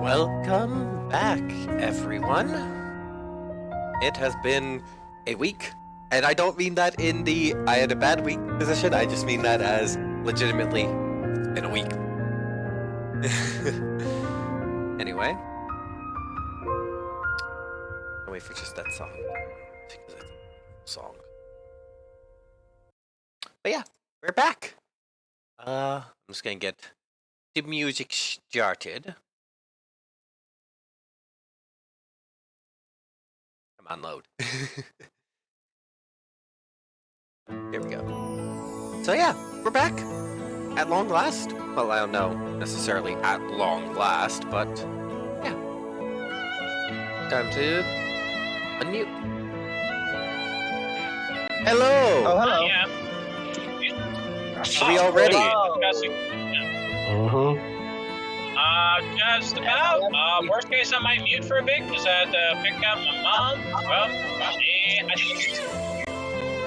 Welcome back, everyone. It has been a week, and I don't mean that in the I had a bad week position, I just mean that as legitimately, it's been a week. Anyway. I'll wait for just that song. Because it's a song. But yeah, we're back. I'm just gonna get the music started. Come on, load. Here we go. So yeah, we're back. At long last. Well, I don't know necessarily at long last, but yeah. Time to unmute. Hello! Oh, hello. Yeah. Are we all ready? Just about. Worst case, I might mute for a bit because I had to pick up my mom.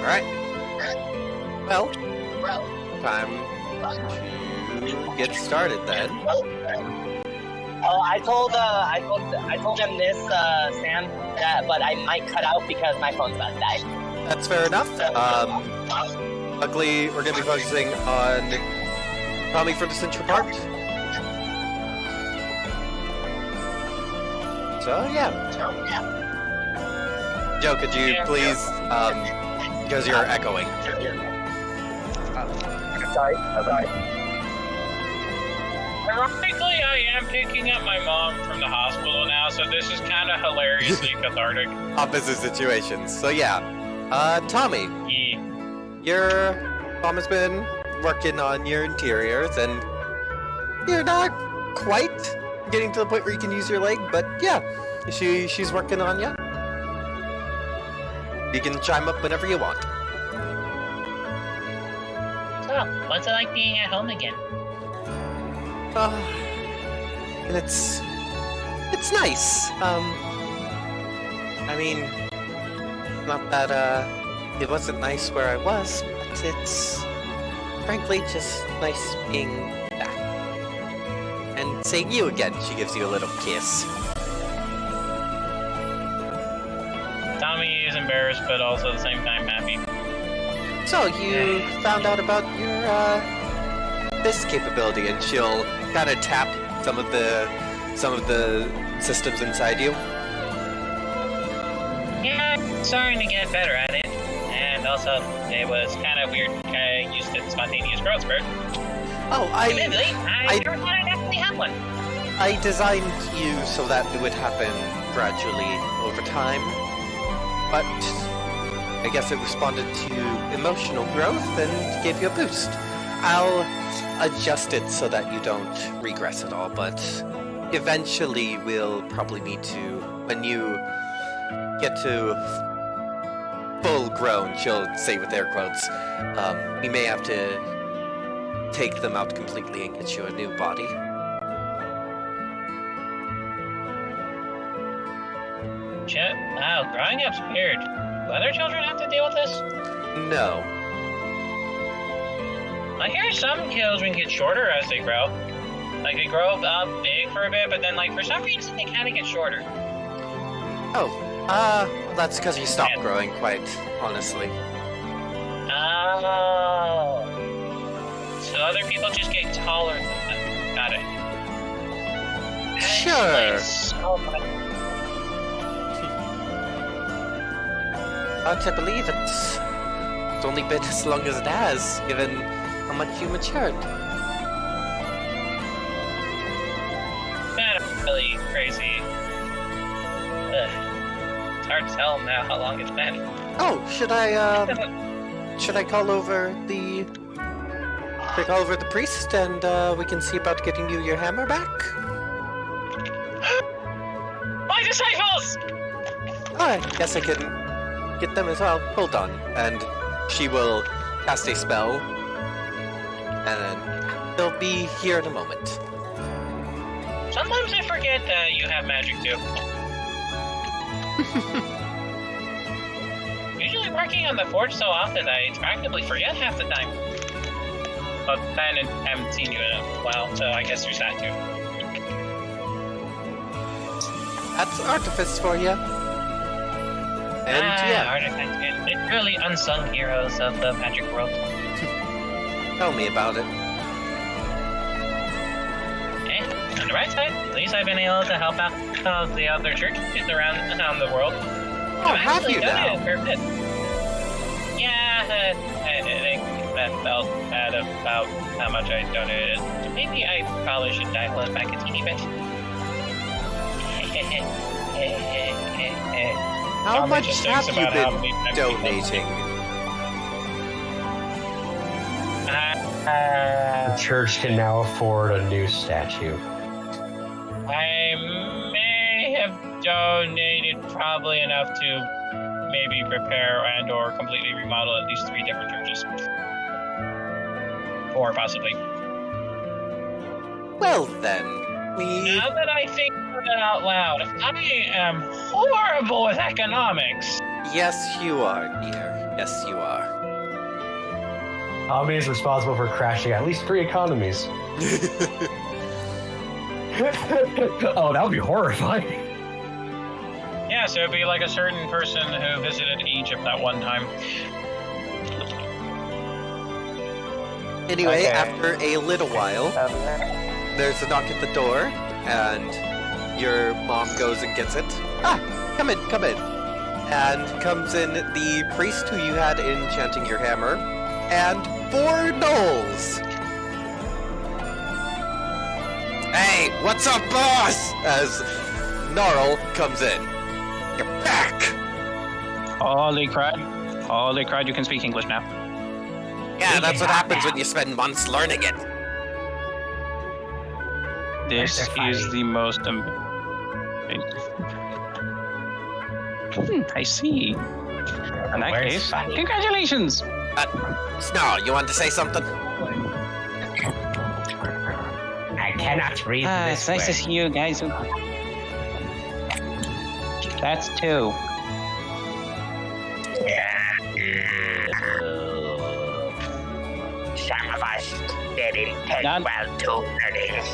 Alright. Well, time to get started then. Oh, I told them this, Sam, but I might cut out because my phone's about to die. That's fair enough. Luckily, we're going to be focusing on Tommy from the Central Park. So, yeah. Joe, could you please, because you're echoing. Sorry. Ironically, I am picking up my mom from the hospital now, so this is kind of hilariously cathartic. Opposite situations. So, yeah. Tommy, Yeah. your mom has been working on your interiors, and you're not quite getting to the point where you can use your leg, but yeah, she's working on you. You can chime up whenever you want. So, what's it like being at home again? And it's nice. I mean, not that it wasn't nice where I was, but it's frankly just nice being back. And seeing you again, she gives you a little kiss. Tommy is embarrassed, but also at the same time happy. So, you found out about your, this capability, and she'll kind of tap some of the systems inside you. Yeah, I'm starting to get better at it. And also, it was kind of weird. I used the spontaneous growth spurt. Oh, Admittedly, I never thought I'd actually have one. I designed you so that it would happen gradually over time, but I guess it responded to emotional growth and gave you a boost. I'll adjust it so that you don't regress at all, but eventually we'll probably need to, when you get to full grown, she'll say with air quotes, we may have to take them out completely and get you a new body. Shit, wow, growing up's weird. Do other children have to deal with this? No. I hear some children get shorter as they grow. Like, they grow up big for a bit, but then, like, for some reason, they kind of get shorter. Oh, that's because you stopped growing, quite honestly. Oh. So other people just get taller than them. Got it. That Sure. explains so much. Hard to believe it's only been as long as it has, given how much you matured. Kind of really crazy. Ugh. It's hard to tell now how long it's been. Oh, should I call over the priest and we can see about getting you your hammer back? My disciples! Alright, guess I can get them as well. Hold on. And she will cast a spell, and then they'll be here in a moment. Sometimes I forget that you have magic too. Usually working on the forge so often I practically forget half the time. But then I haven't seen you in a while, so I guess there's that too. That's artifice for you. And yeah, Artifacts. Literally unsung heroes of the magic world. tell me about it. Hey, on the right side, at least I've been able to help out the other churches around the world. Oh, have you now? For a bit. Yeah, I think that felt bad about how much I donated. Maybe I probably should dial it back a teeny bit. How Tommy much just have thinks you about how been many times donating? The church can now afford a new statue. I may have donated probably enough to maybe repair and or completely remodel at least 3 different churches. 4 possibly. Well then, we... Now that I think of it out loud, I am horrible with economics. Yes, you are, dear. Yes, you are. Tommy is responsible for crashing at least 3 economies. Oh, that would be horrifying. Yeah, so it'd be like a certain person who visited Egypt that one time. Anyway, Okay. after a little while, there's a knock at the door, and your mom goes and gets it. Ah, come in, come in. And comes in the priest who you had enchanting your hammer, and 4 gnolls. Hey, what's up, boss? As Gnarl comes in. You're back! Holy crap. Holy crap, you can speak English now. Yeah, that's what happens when you spend months learning it. This is the most I see. In that Where's case, funny? congratulations! Snarl, you want to say something? I cannot read this It's nice to see you guys. That's 2. Some of us didn't take None. well to learning.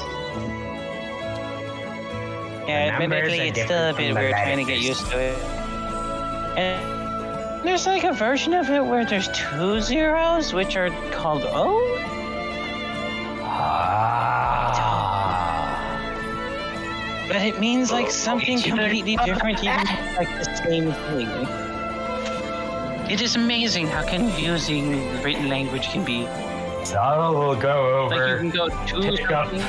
Yeah, The numbers admittedly, are it's still a different bit from the weird trying to get letters. used to it. And there's like a version of it where there's 2 zeros, which are called O? But it means like something completely different, even if it's like the same thing. It is amazing how confusing written language can be. So we'll go Like you over can go 2 Pick up. something.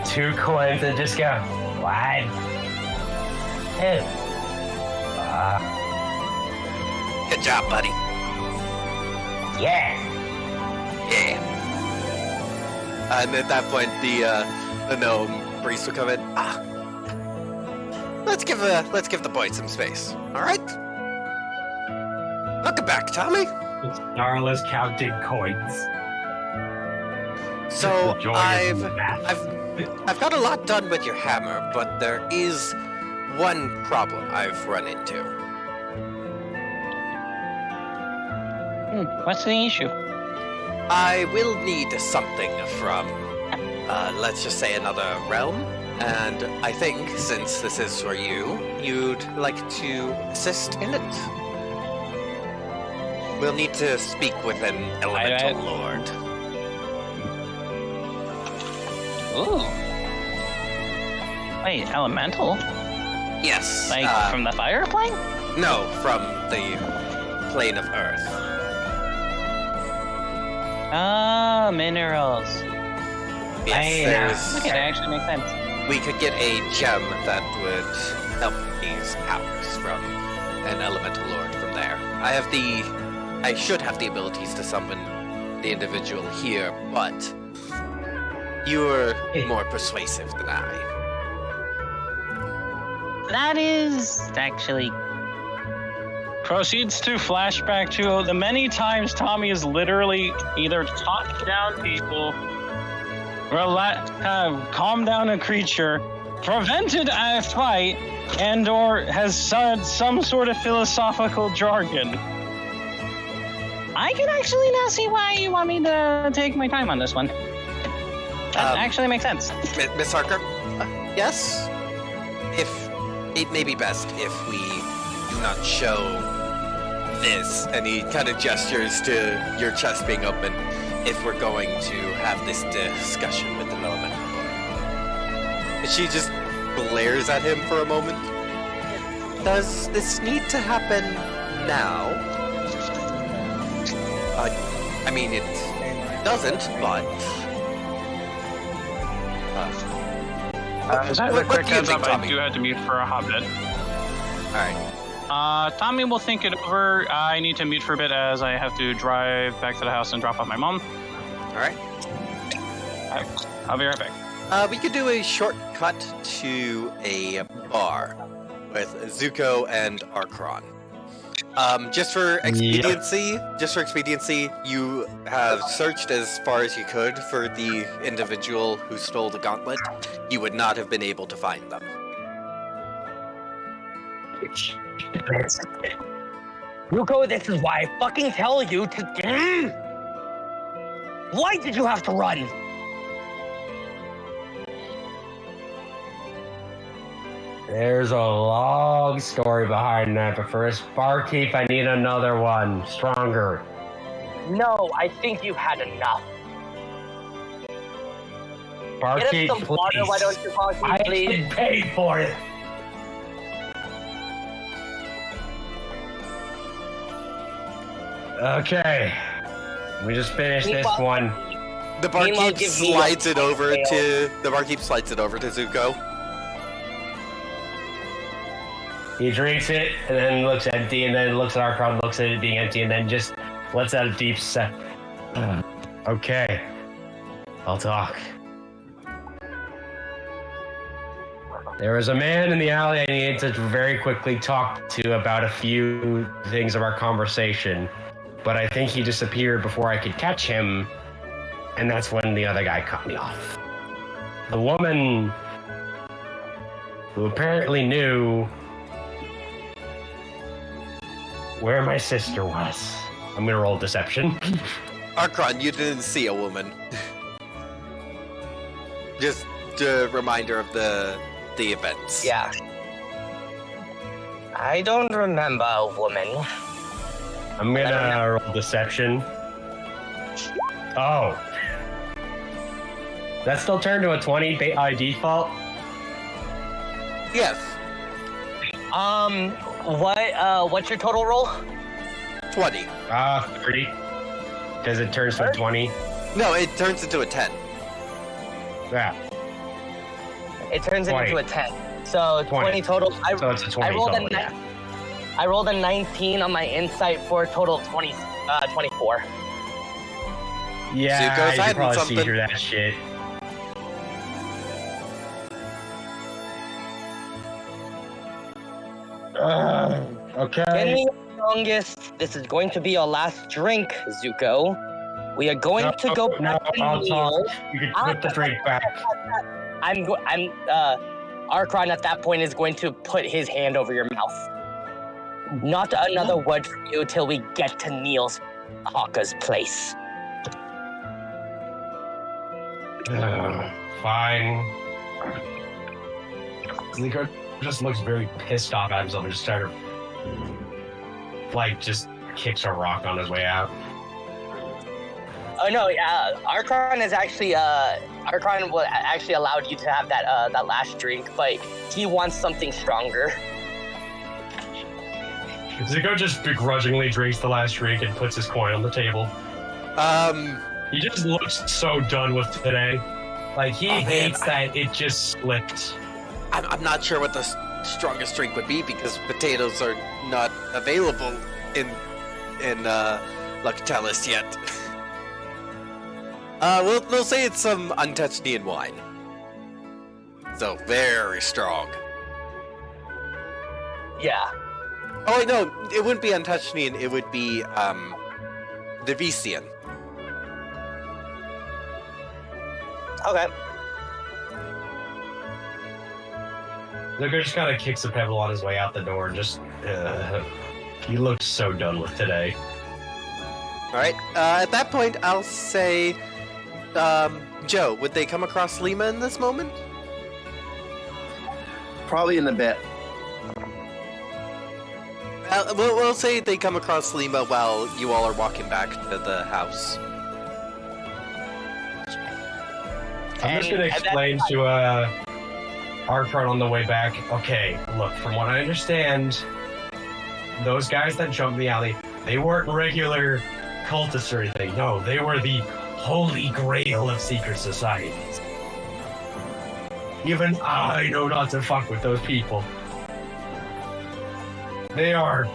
2 coins and just go 1, 2. Good job, buddy. Yeah. Yeah. And at that point, the gnome priest will come in. Ah, let's give the boy some space. All right. Welcome back, Tommy. Snarl is counting coins. So The joy I've of the math. I've got a lot done with your hammer, but there is one problem I've run into. What's the issue? I will need something from, let's just say, another realm. And I think, since this is for you, you'd like to assist in it. We'll need to speak with an elemental lord. Ooh. Wait, elemental? Yes. Like from the fire plane? No, from the plane of Earth. Ah, minerals. Yes, Okay, that actually makes sense. we could get a gem that would help these powers from an elemental lord from there. I should have the abilities to summon the individual here, but you're more persuasive than I. That is actually proceeds to flashback to the many times Tommy has literally either talked down people, calmed down a creature, prevented a fight, and or has said some sort of philosophical jargon. I can actually now see why you want me to take my time on this one. That actually makes sense. Miss Harker? Yes? it may be best if we do not show this. And he kind of gestures to your chest being open if we're going to have this discussion with the Milliman. And she just glares at him for a moment. Does this need to happen now? I mean, it doesn't, but... As a what quick do you heads think, up, I Tommy? do have to mute for a hot bit. Alright. Tommy will think it over. I need to mute for a bit as I have to drive back to the house and drop off my mom. Alright. Alright, I'll be right back. We could do a shortcut to a bar with Zuko and Arkron. Just for expediency, you have searched as far as you could for the individual who stole the gauntlet. You would not have been able to find them. Ruko, this is why I fucking tell you to. Why did you have to run? There's a long story behind that, but first, barkeep, I need another one. Stronger. No, I think you've had enough. Barkeep, Get us some water, why don't you, barkeep, I please? didn't pay for it. Okay. We just finished this one. The Meanwhile, barkeep give me slides a it over cocktail. to Zuko. He drinks it, and then looks empty, and then looks at our crowd, looks at it being empty, and then just lets out a deep sigh. Okay. I'll talk. There was a man in the alley I needed to very quickly talk to about a few things of our conversation, but I think he disappeared before I could catch him, and that's when the other guy cut me off. The woman who apparently knew where my sister was. I'm gonna roll deception. Arkron, you didn't see a woman. Just a reminder of the events. Yeah. I don't remember a woman. I'm gonna roll deception. Oh. That still turned to a 20 by default? Yes, What's your total roll? 20. 30. Because it turns to a 20. No, it turns into a 10. Yeah. It turns 20. into a 10. So 20 total. So it's a 20 I rolled total, a yeah. I rolled a 19 on my insight for a total of 24. Yeah, Zuko's you can hiding probably see something. through that shit. Okay. Give me your longest. This is going to be your last drink, Zuko. We are going to go back to I'll talk. Neil. You can put the drink back. Arkron at that point is going to put his hand over your mouth. Not another word from you till we get to Neil's Hawker's place. Fine. Zuko just looks very pissed off at himself and just started, just kicks a rock on his way out. Oh no, Arkron is actually Arkron will actually allowed you to have that last drink, but he wants something stronger. Zuko just begrudgingly drinks the last drink and puts his coin on the table. He just looks so done with today. Like, he hates that it just slipped. I'm not sure what the strongest drink would be because potatoes are not available in Lactalis yet. We'll say it's some untouched Neon wine. So very strong. Yeah. Oh wait, no, it wouldn't be untouched Neon. It would be the Vician. Okay. Zuko just kind of kicks a pebble on his way out the door and just, he looks so done with today. All right. At that point, I'll say, Joe, would they come across Lima in this moment? Probably in a bit. We'll say they come across Lima while you all are walking back to the house. I'm just gonna And at that explain time- to Arcron on the way back. Okay, look, from what I understand, those guys that jumped the alley, they weren't regular cultists or anything. No, they were the holy grail of secret societies. Even I know not to fuck with those people. They are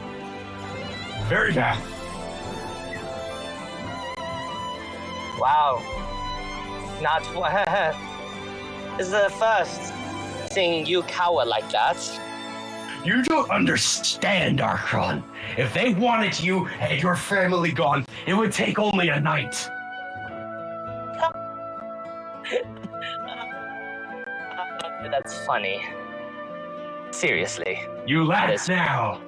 very bad. Wow. Not this is the first seeing you cower like that. You don't understand, Archon. If they wanted you and your family gone, it would take only a night. That's funny. Seriously. You That laugh is- now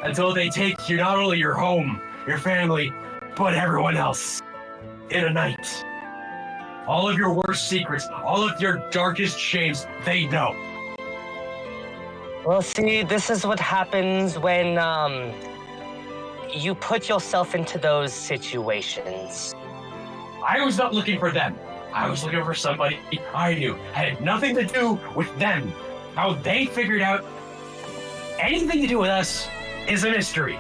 until they take you not only your home, your family, but everyone else in a night. All of your worst secrets, all of your darkest shames, they know. Well, see, this is what happens when you put yourself into those situations. I was not looking for them. I was looking for somebody I knew. Had nothing to do with them. How they figured out anything to do with us is a mystery.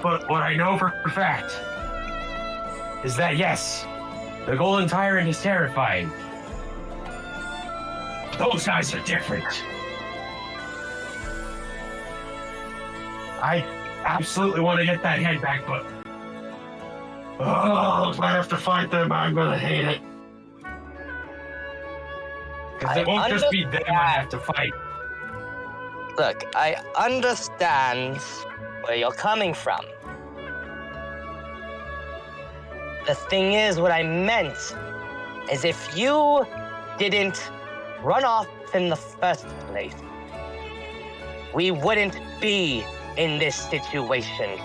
But what I know for a fact is that yes, the Golden Tyrant is terrifying. Those guys are different. I absolutely want to get that head back, but if I have to fight them, I'm gonna hate it. Because it won't just be them I have to fight. Look, I understand where you're coming from. The thing is, what I meant is if you didn't run off in the first place, we wouldn't be in this situation.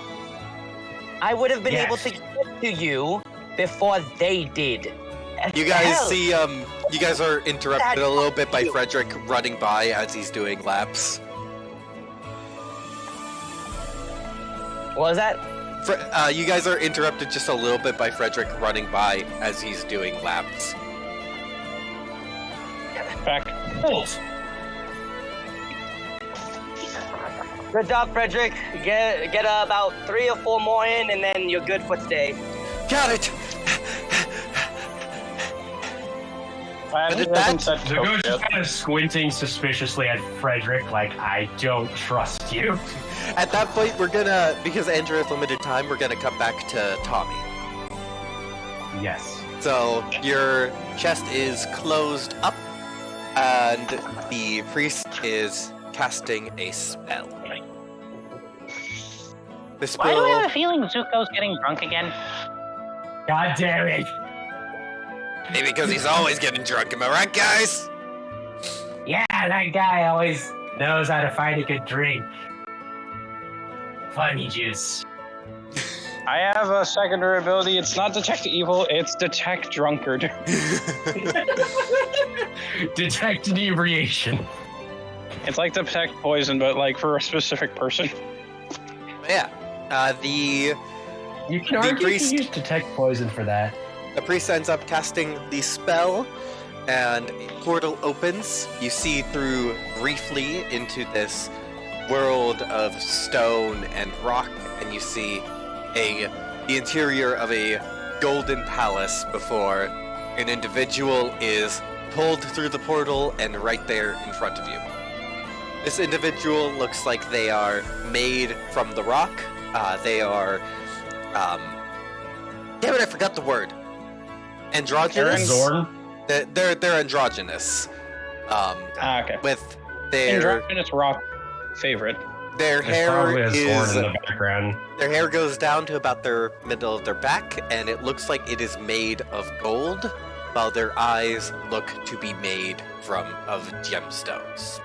I would have been able to get to you before they did. You guys Hell, see, you guys are interrupted a little bit by Frederick running by as he's doing laps. What was that? You guys are interrupted just a little bit by Frederick running by as he's doing laps. Back. Bolt! Good job, Frederick. Get about 3 or 4 more in, and then you're good for today. Got it! Glad Did it that- wasn't such Zago's a just kind of squinting suspiciously at Frederick, like, I don't trust you. At that point, we're gonna, because Andrew has limited time, we're gonna cut back to Tommy. Yes. So, your chest is closed up, and the priest is casting a spell. The Why do I have spell, a feeling Zuko's getting drunk again? God damn it! maybe because he's always getting drunk, am I right, guys? Yeah, that guy always knows how to find a good drink. Funny juice. I have a secondary ability. It's not detect evil, it's detect drunkard. Detect inebriation. It's like detect poison, but like for a specific person. Yeah. The You can argue priest- you use detect poison for that. priest ends up casting the spell, and a portal opens. You see through briefly into this world of stone and rock, and you see the interior of a golden palace before an individual is pulled through the portal and right there in front of you. This individual looks like they are made from the rock. They are, damn it, I forgot the word. Androgynous? Zorn? They're androgynous. Okay. With their Androgynous rock favorite. their There's hair probably a is Zorn in the background. their hair goes down to about their middle of their back, and it looks like it is made of gold, while their eyes look to be made of gemstones.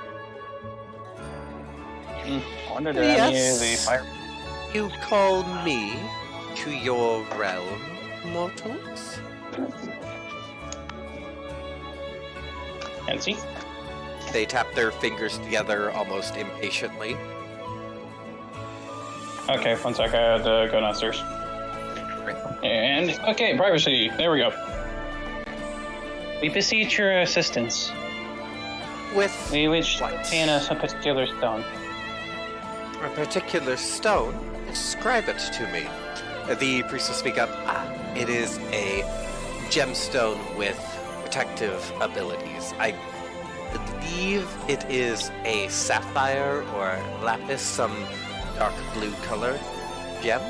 I wonder did any of the Yes. fire. You call me to your realm, mortals? And see? They tap their fingers together almost impatiently. Okay, one sec. I had to go downstairs. And okay, privacy. There we go. We beseech your assistance. With We wish to what? obtain a particular stone. A particular stone? Describe it to me. The priest will speak up. It is a gemstone with protective abilities. I believe it is a sapphire or lapis, some dark blue color gem.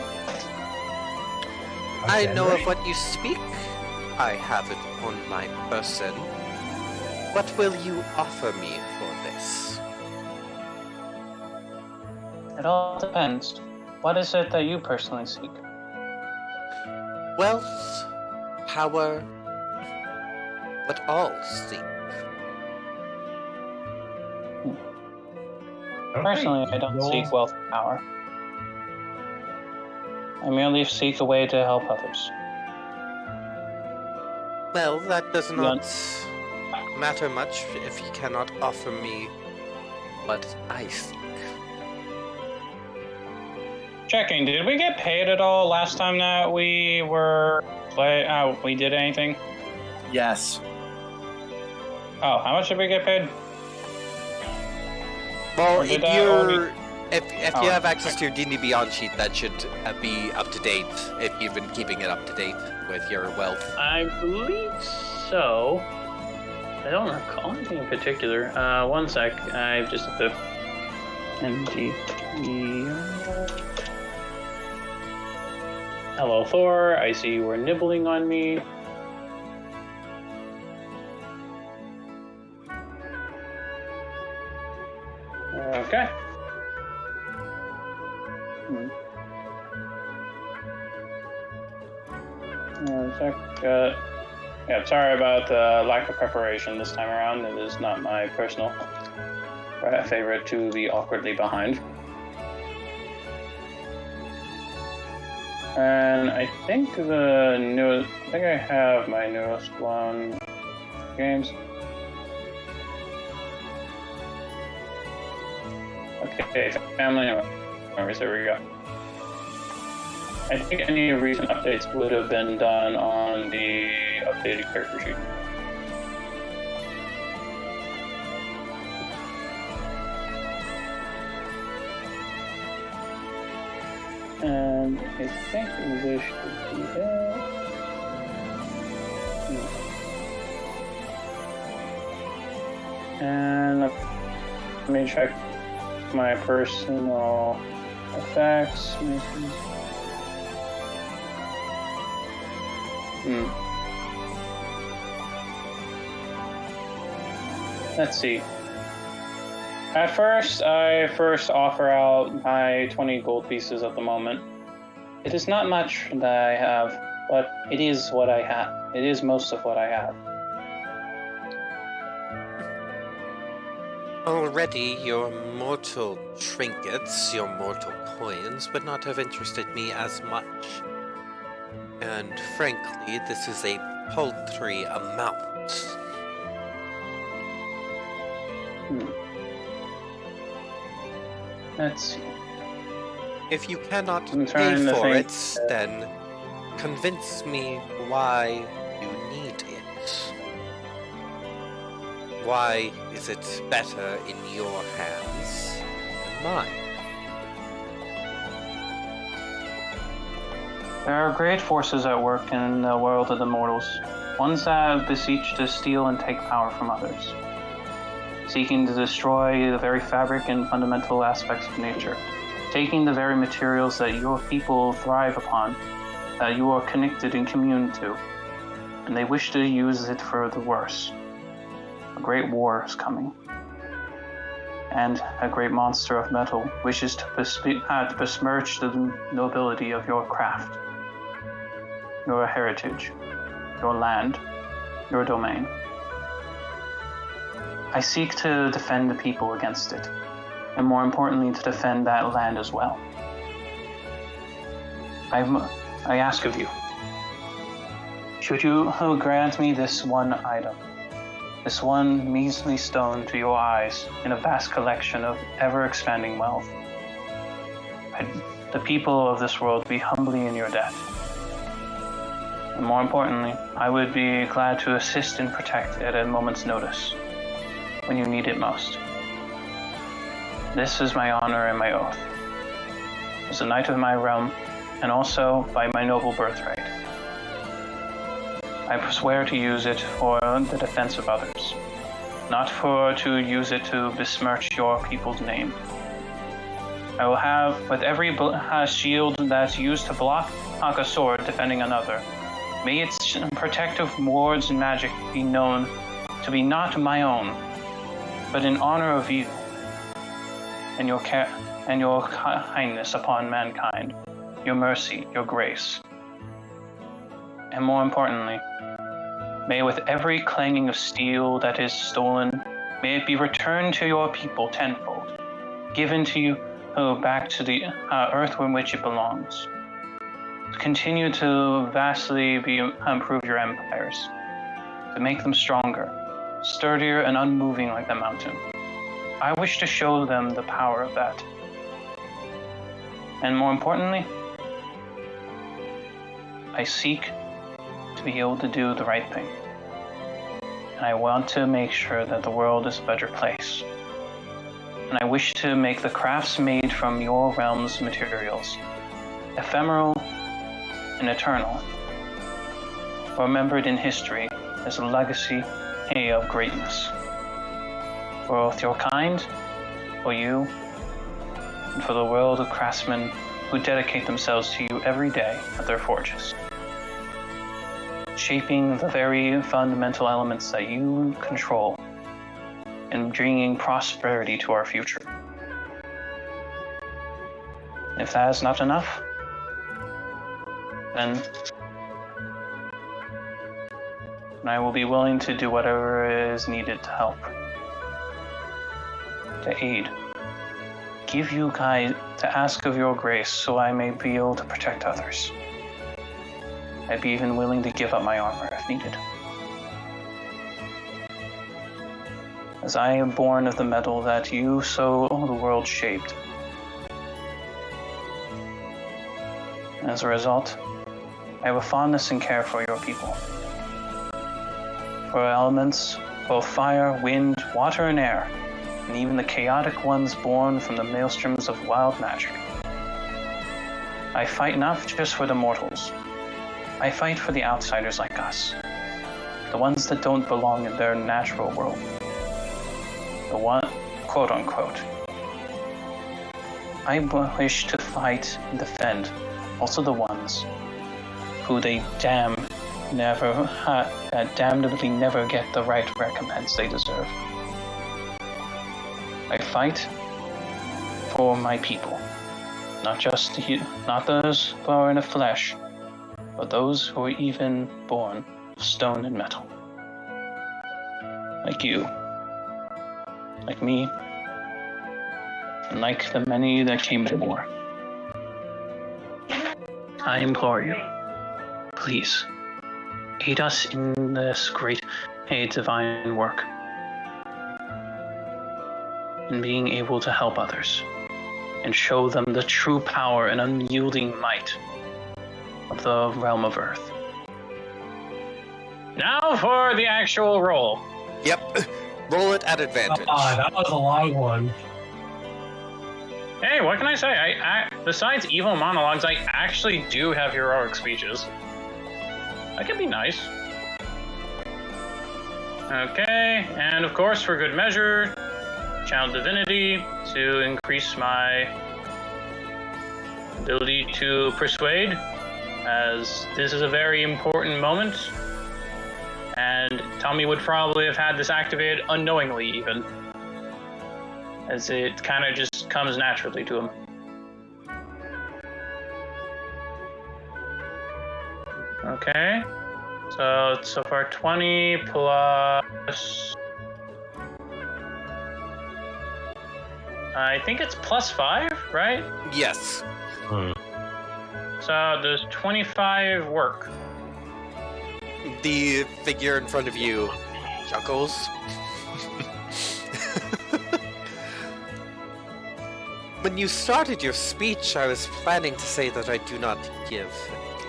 I know of what you speak. I have it on my person. What will you offer me for this? It all depends. What is it that you personally seek? Wealth, power, what all seek. Personally, I don't seek wealth or power. I merely seek a way to help others. Well, that does not matter much if you cannot offer me what I seek. Checking, did we get paid at all last time that we were we did anything? Yes. Oh, how much did we get paid? Well, Or if did that already- you're if Oh. you have access to your D&D Beyond sheet, that should be up to date. If you've been keeping it up to date with your wealth. I believe so. I don't recall anything in particular. One sec. I just have to. NG. Hello, Thor. I see you were nibbling on me. Okay. One sec. Yeah, sorry about the lack of preparation this time around. It is not my personal favorite to be awkwardly behind. And I think I think I have my newest one. Games. Okay, family memories, there we go. I think any recent updates would have been done on the updated character sheet. And I think this should be that. And let me check my personal effects. Let's see. At first, I offer out my 20 gold pieces at the moment. It is not much that I have, but it is what I have. It is most of what I have. Already, your mortal trinkets, your mortal coins, would not have interested me as much. And frankly, this is a paltry amount. Let's see. If you cannot I'm pay trying to for think. it, then convince me why you need it. Why is it better in your hands than mine? There are great forces at work in the world of the mortals, ones that beseech to steal and take power from others, seeking to destroy the very fabric and fundamental aspects of nature, taking the very materials that your people thrive upon, that you are connected and commune to, and they wish to use it for the worse. A great war is coming, and a great monster of metal wishes to besmirch the nobility of your craft, your heritage, your land, your domain. I seek to defend the people against it, and more importantly, to defend that land as well. I ask of you, should you grant me this one item, this one measly stone to your eyes in a vast collection of ever-expanding wealth. The people of this world be humbly in your debt. And more importantly, I would be glad to assist and protect at a moment's notice, when you need it most. This is my honor and my oath, as a knight of my realm, and also by my noble birthright. I swear to use it for the defense of others, not to use it to besmirch your people's name. I will have, with every shield that's used to block a sword defending another, may its protective wards and magic be known to be not my own, but in honor of you and your care and your kindness upon mankind, your mercy, your grace. And more importantly, may with every clanging of steel that is stolen, may it be returned to your people tenfold, given to you back to the earth in which it belongs. Continue to vastly improve your empires, to make them stronger, sturdier and unmoving like the mountain. I wish to show them the power of that. And more importantly, I seek to be able to do the right thing. And I want to make sure that the world is a better place. And I wish to make the crafts made from your realm's materials ephemeral and eternal, remembered in history as a legacy of greatness. For both your kind, for you, and for the world of craftsmen who dedicate themselves to you every day at their forges, shaping the very fundamental elements that you control and bringing prosperity to our future. If that is not enough, then I will be willing to do whatever is needed to help, to aid, give you guide, to ask of your grace so I may be able to protect others. I'd be even willing to give up my armor if needed. As I am born of the metal that you so the world shaped. As a result, I have a fondness and care for your people. For elements, both fire, wind, water, and air, and even the chaotic ones born from the maelstroms of wild magic. I fight not just for the mortals. I fight for the outsiders like us. The ones that don't belong in their natural world. The one, quote unquote. I wish to fight and defend also the ones who they damnably never get the right recompense they deserve. I fight for my people, not those who are in the flesh, but those who are even born of stone and metal. Like you, like me, and like the many that came before. I implore you, please, aid us in this great divine work, in being able to help others, and show them the true power and unyielding might of the realm of Earth. Now for the actual roll. Yep. Roll it at advantage. That was a long one. Hey, what can I say? I besides evil monologues, I actually do have heroic speeches. That can be nice. Okay, and of course, for good measure, Channel Divinity to increase my ability to persuade, as this is a very important moment, and Tommy would probably have had this activated unknowingly even, as it kind of just comes naturally to him. Okay, so far 20 plus... I think it's plus 5, right? Yes. So does 25 work? The figure in front of you chuckles. When you started your speech, I was planning to say that I do not give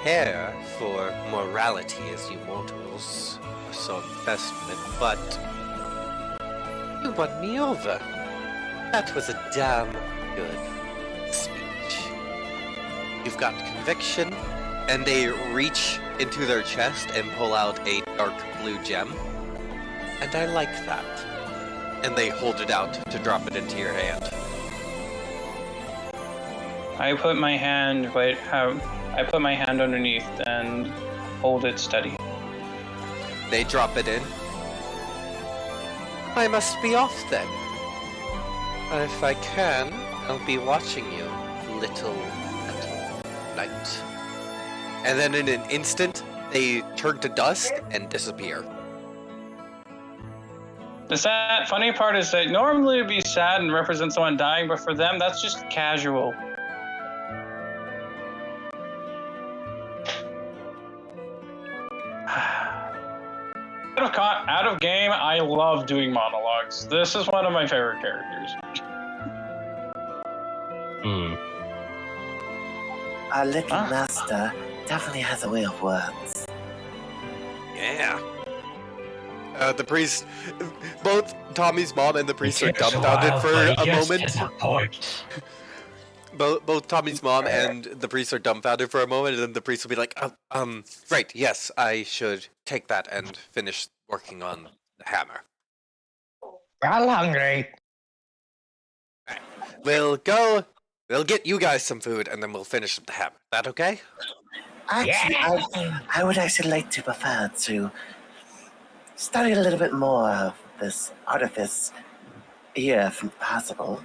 care for morality as you mortals are so obsessed with, but you won me over. That was a damn good speech. You've got conviction, and they reach into their chest and pull out a dark blue gem. And I like that. And they hold it out to drop it into your hand. I put my hand underneath and hold it steady. They drop it in. I must be off then. If I can, I'll be watching you, little knight. And then in an instant, they turn to dust and disappear. The sad, funny part is that normally it would be sad and represent someone dying, but for them, that's just casual. Out of game, I love doing monologues. This is one of my favorite characters. Our little master definitely has a way of words. Yeah. The priest, both Tommy's mom and the priest are dumbfounded for a moment. Both Tommy's mom and the priest are dumbfounded for a moment, and then the priest will be like, right, yes, I should take that and finish working on the hammer. I'm hungry. We'll get you guys some food, and then we'll finish the hammer. Is that okay? Actually, I would actually like to prefer to study a little bit more of this artifice here, if possible.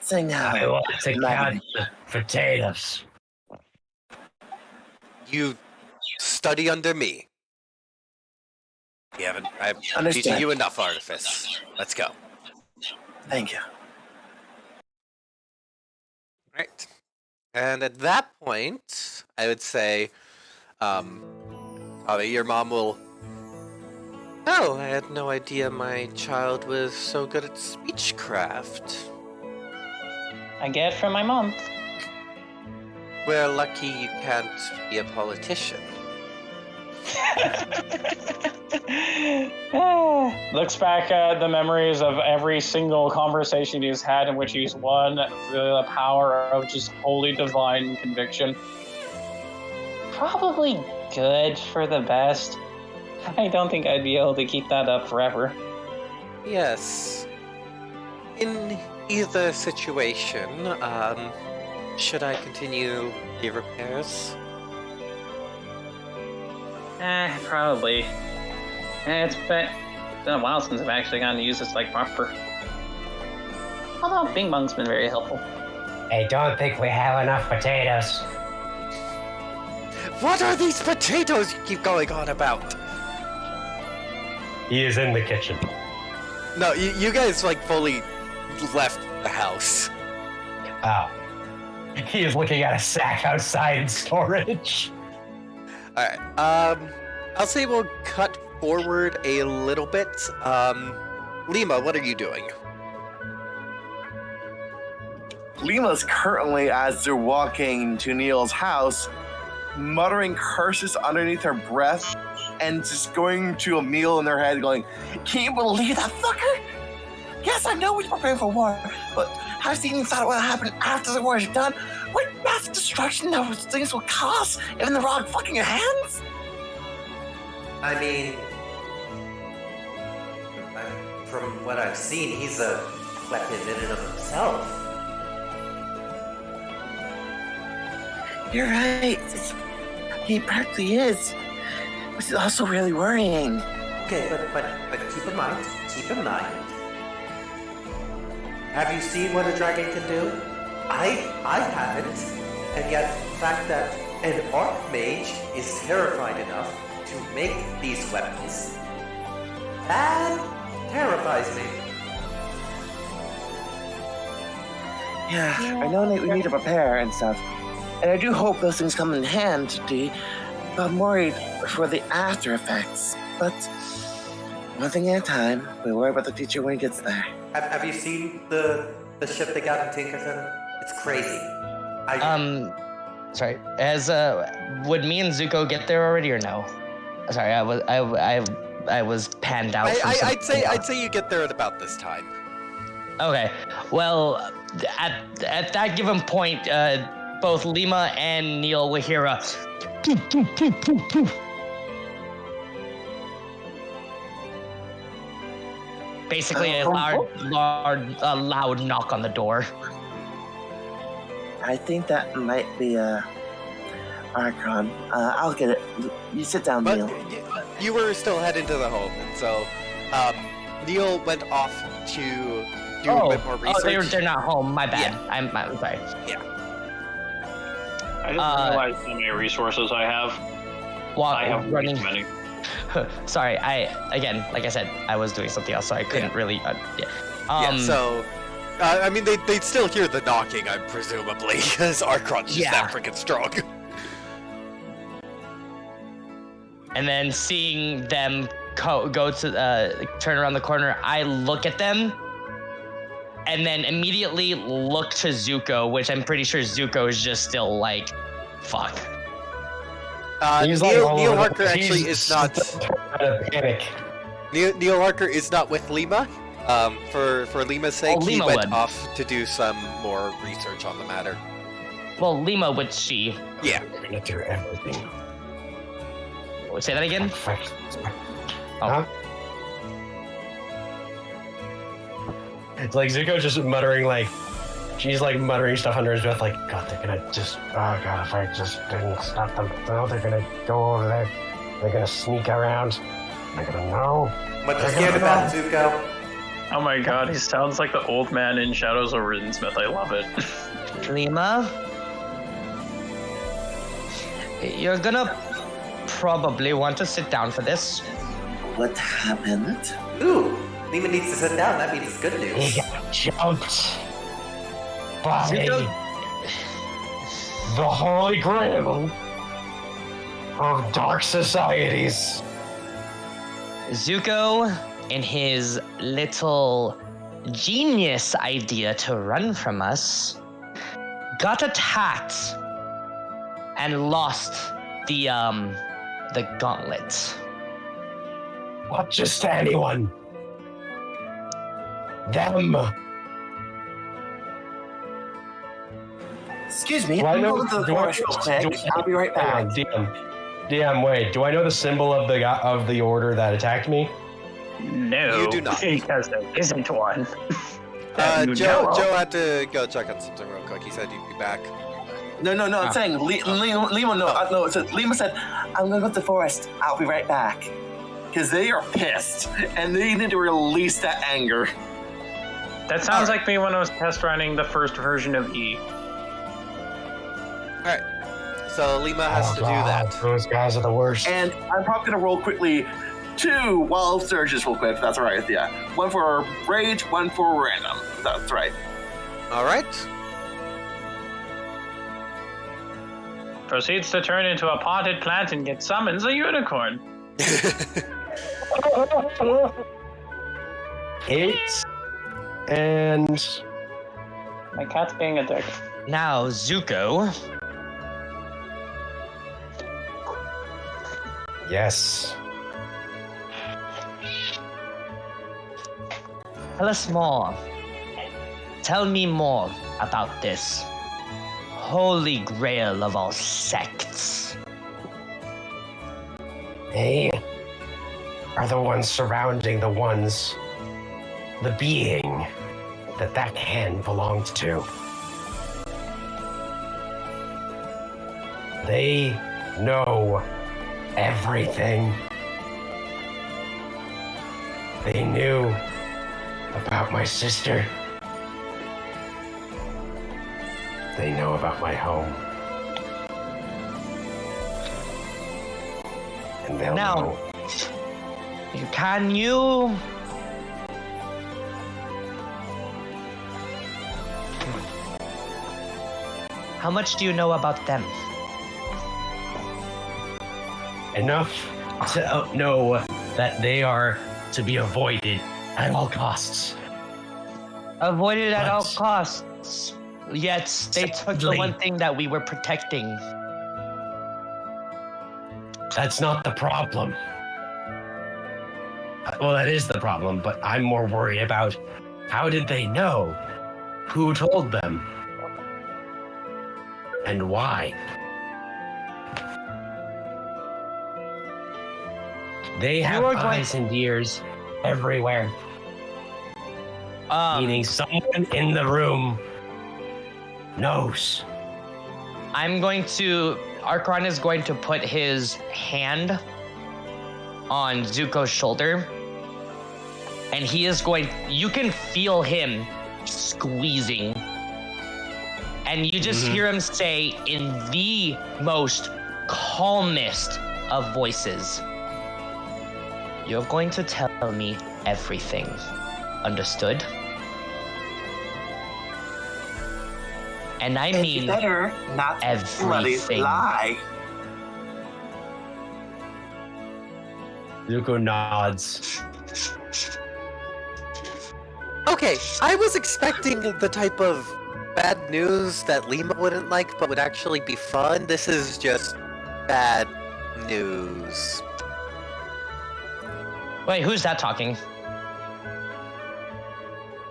Seeing how I want to count the potatoes. You study under me. I'm Understand. teaching you enough artifice. Let's go. Thank you. Right. And at that point, I would say, your mom will... Oh, I had no idea my child was so good at speechcraft. I get it from my mom. We're lucky you can't be a politician. Looks back at the memories of every single conversation he's had in which he's won the power of just holy divine conviction. Probably good for the best. I don't think I'd be able to keep that up forever. Yes. In either situation, should I continue the repairs? Probably. It's been a while since I've actually gotten to use this like proper. Although Bing Bong's been very helpful. I don't think we have enough potatoes. What are these potatoes you keep going on about? He is in the kitchen. No, you guys fully left the house. Oh. He is looking at a sack outside in storage. Alright, I'll say we'll cut forward a little bit. Lima, what are you doing? Lima's currently, as they're walking to Neil's house, muttering curses underneath her breath and just going to a meal in her head going, "Can you believe that fucker? Yes, I know he's preparing for war, but has he even thought what will happen after the war is done? What mass destruction those things will cause if in the wrong fucking hands?" I mean, from what I've seen, he's a weapon in and of himself. You're right. He practically is. Which is also really worrying. Okay, but keep in mind, have you seen what a dragon can do? I haven't, and yet the fact that an archmage is terrified enough to make these weapons, that terrifies me. Yeah, I know that we need to prepare and stuff. And I do hope those things come in handy, but I'm worried for the after effects. But One thing at a time. We'll worry about the future when it gets there. Have you seen the ship they got in Tinkerton? It's crazy. Sorry. Would me and Zuko get there already or no? Sorry, I was panned out. I'd say you get there at about this time. Okay. Well, at that given point, both Lima and Neil will hear a basically a loud knock on the door. I think that might be Archon. I'll get it. You sit down, But Neil. you were still heading to the home, and so Neil went off to do a bit more research. They're not home. My bad. Yeah. I'm sorry. I didn't realize how many resources I have. I have way too many. Sorry, like I said, I was doing something else, so I couldn't really. So, I mean, they'd still hear the knocking, I'm presumably, because Archon's just that freaking strong. And then seeing them go to turn around the corner, I look at them, and then immediately look to Zuko, which I'm pretty sure Zuko is just still like, fuck. He's Neil Harker actually is not. Panic. Neil Harker is not with Lima. For Lima's sake, he Lima went would. off to do some more research on the matter. Well, Lima would she. Yeah. We're gonna do everything. Say that again? Perfect. Oh. Huh? It's like Zuko just muttering, like, she's like muttering stuff under his breath, like, God, they're gonna just, oh God, if I just didn't stop them, no, they're gonna go over there, they're gonna sneak around, they're gonna know. What They're scared about, Zuko? Oh my god, he sounds like the old man in Shadows of Riddensmith. I love it. Lima? You're gonna probably want to sit down for this. What happened? Ooh, Lima needs to sit down. That means good He news. got jumped by Zuko- the Holy Grail of dark societies. Zuko, in his little genius idea to run from us, got attacked and lost the gauntlet. Not just to anyone. Them. Excuse me. Do I I'm know? going to the forest real quick. I'll be right back. DM, wait. Do I know the symbol of the order that attacked me? No, You do not. because there isn't one. That you Joe know of. had to go check on something real quick. He said he'd be back. No, I'm saying Lima. No, Lima said, "I'm gonna go to the forest. I'll be right back." Because they are pissed and they need to release that anger. That sounds like me when I was test running the first version of E. Alright. So Lima has to do that. Those guys are the worst. And I'm probably gonna roll quickly 2 wild surges real quick. If that's all right with you. 1 for rage, 1 for random. If that's right. Alright. Proceeds to turn into a potted plant and get summons a unicorn. 8 and My cat's being a dick. Now, Zuko, yes. tell us more. Tell me more about this holy grail of all sects. They are the ones surrounding the being that hand belonged to. They know everything. They knew about my sister. They know about my home. And they'll Now- know. Can you... How much do you know about them? Enough to know that they are to be avoided at all costs. Avoided at all But- costs. Yet they took the Sadly- one thing that we were protecting. That's not the problem. Well, that is the problem, but I'm more worried about how did they know? Who told them? And why? They have are going- eyes and ears everywhere, meaning someone in the room knows. Archon is going to put his hand on Zuko's shoulder. And you can feel him squeezing. And you just hear him say in the most calmest of voices, "You're going to tell me everything. Understood?" And I mean better not everything. lie. Zuko nods. Okay, I was expecting the type of bad news that Lima wouldn't like, but would actually be fun. This is just bad news. Wait, who's that talking?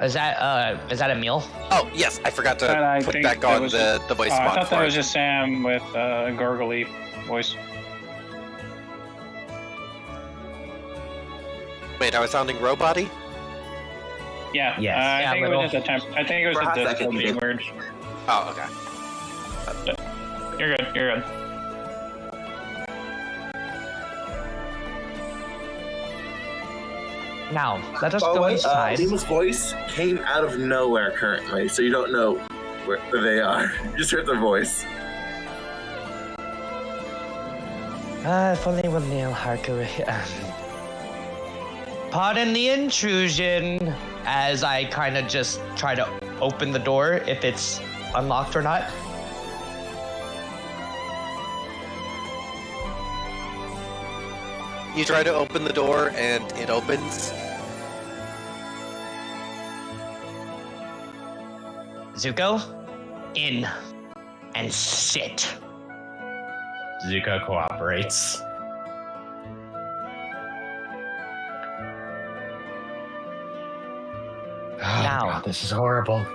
Is that Emil? Oh, yes, I forgot And I to put think back that on was- the voice I spot thought for that it. was just Sam with gargly voice. Wait, I was sounding robot-y? Yeah. Yes. I Yeah, think it little. was just a temp. I think it was For a hot a second, disco you being did. weird. Oh, okay. You're good. You're good. Now, let us By the go way, inside. Lima's voice came out of nowhere currently, so you don't know where they are. You just heard their voice. If only we'll Neil Harker. Pardon the intrusion, as I kind of just try to open the door if it's unlocked or not. You try to open the door and it opens. Zuko, in and sit. Zuko cooperates. Oh, Now. God, this is horrible.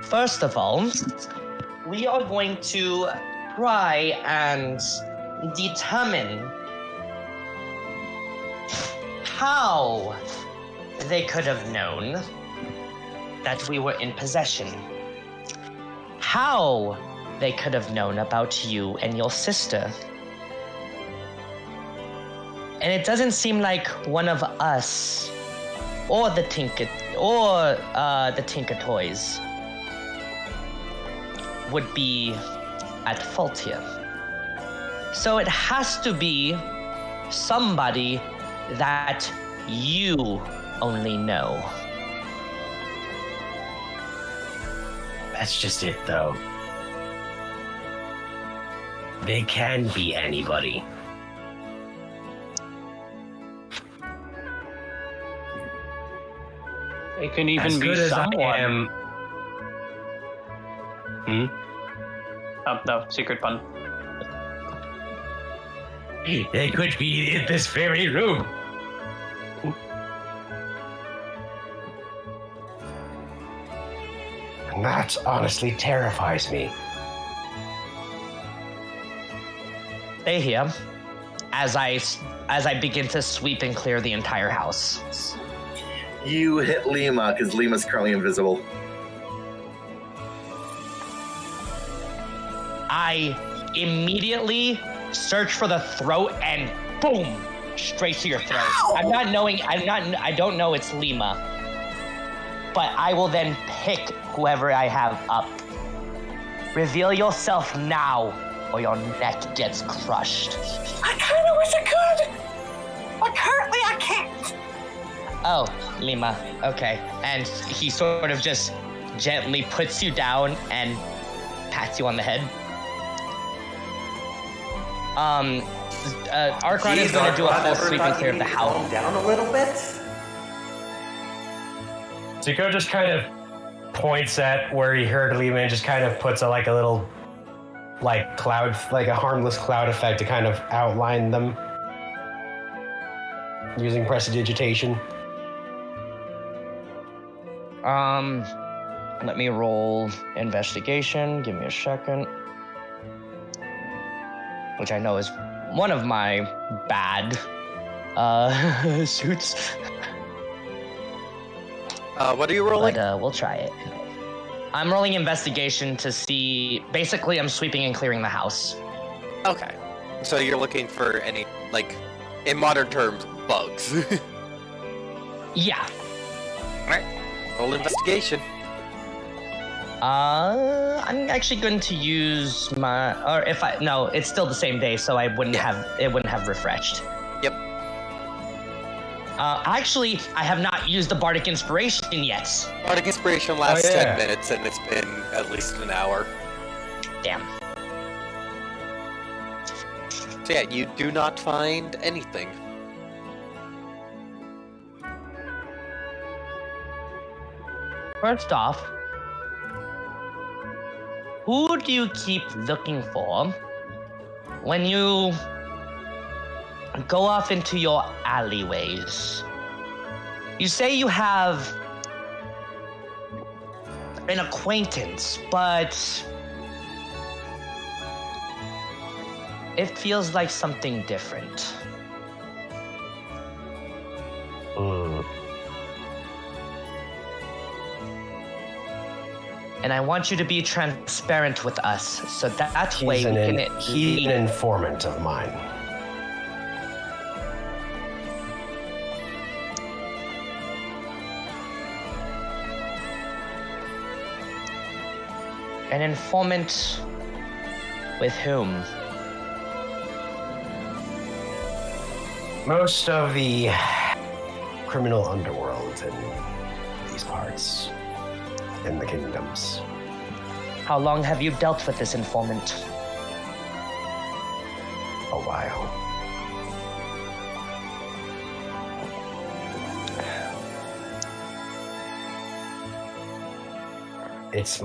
First of all, we are going to try and determine how they could have known that we were in possession. How they could have known about you and your sister. And it doesn't seem like one of us or the Tinker Toys would be at fault here. So it has to be somebody that you only know. That's just it, though. They can be anybody. It can even As be good as I someone. am. Oh, no, secret pun. They could be in this very room. And that honestly terrifies me. Stay here as I begin to sweep and clear the entire house. You hit Lima because Lima's currently invisible. I immediately search for the throat and boom, straight to your throat. I don't know it's Lima, but I will then pick whoever I have up. Reveal yourself now, or your neck gets crushed. I kind of wish I could, but currently I can't. Oh, Lima. Okay. And he sort of just gently puts you down and pats you on the head. Archon is going to do a full sweep and clear of the house. Calm down a little bit. Zuko just kind of points at where he heard Lima and just kind of puts a little cloud, like a harmless cloud effect to kind of outline them using prestidigitation. Let me roll investigation. Give me a second. Which I know is one of my bad suits. What are you rolling? But we'll try it. I'm rolling investigation to see. Basically, I'm sweeping and clearing the house. Okay. So you're looking for any, in modern terms, bugs. Yeah. Alright. Roll investigation. I'm actually going to use my, or if I, no, it's still the same day, so I wouldn't it wouldn't have refreshed. Yep. Actually, I have not used the Bardic Inspiration yet. Bardic Inspiration lasts Oh, yeah. 10 minutes, and it's been at least an hour. Damn. So yeah, you do not find anything. First off, who do you keep looking for when you go off into your alleyways? You say you have an acquaintance, but it feels like something different. And I want you to be transparent with us, so that way we can. He's an informant of mine. An informant with whom? Most of the criminal underworld in these parts, in the kingdoms. How long have you dealt with this informant? A while. It's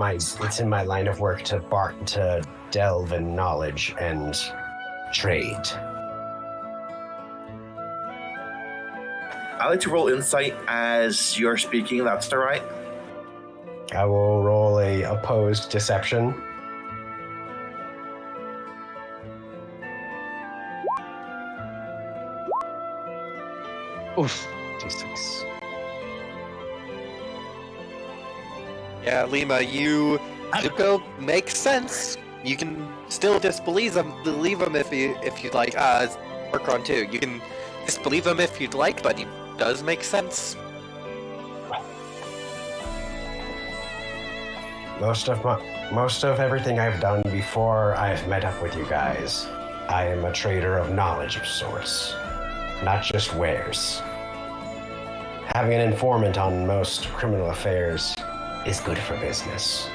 in my line of work to delve in knowledge and trade. I like to roll insight as you're speaking. That's all right. I will roll a opposed deception. Oof. D6. Yeah, Lima, Zuko makes sense. You can still disbelieve him if you'd like. Archon too. You can disbelieve him if you'd like, but he does make sense. Most of everything I've done before I've met up with you guys, I am a trader of knowledge of sorts, not just wares. Having an informant on most criminal affairs is good for business.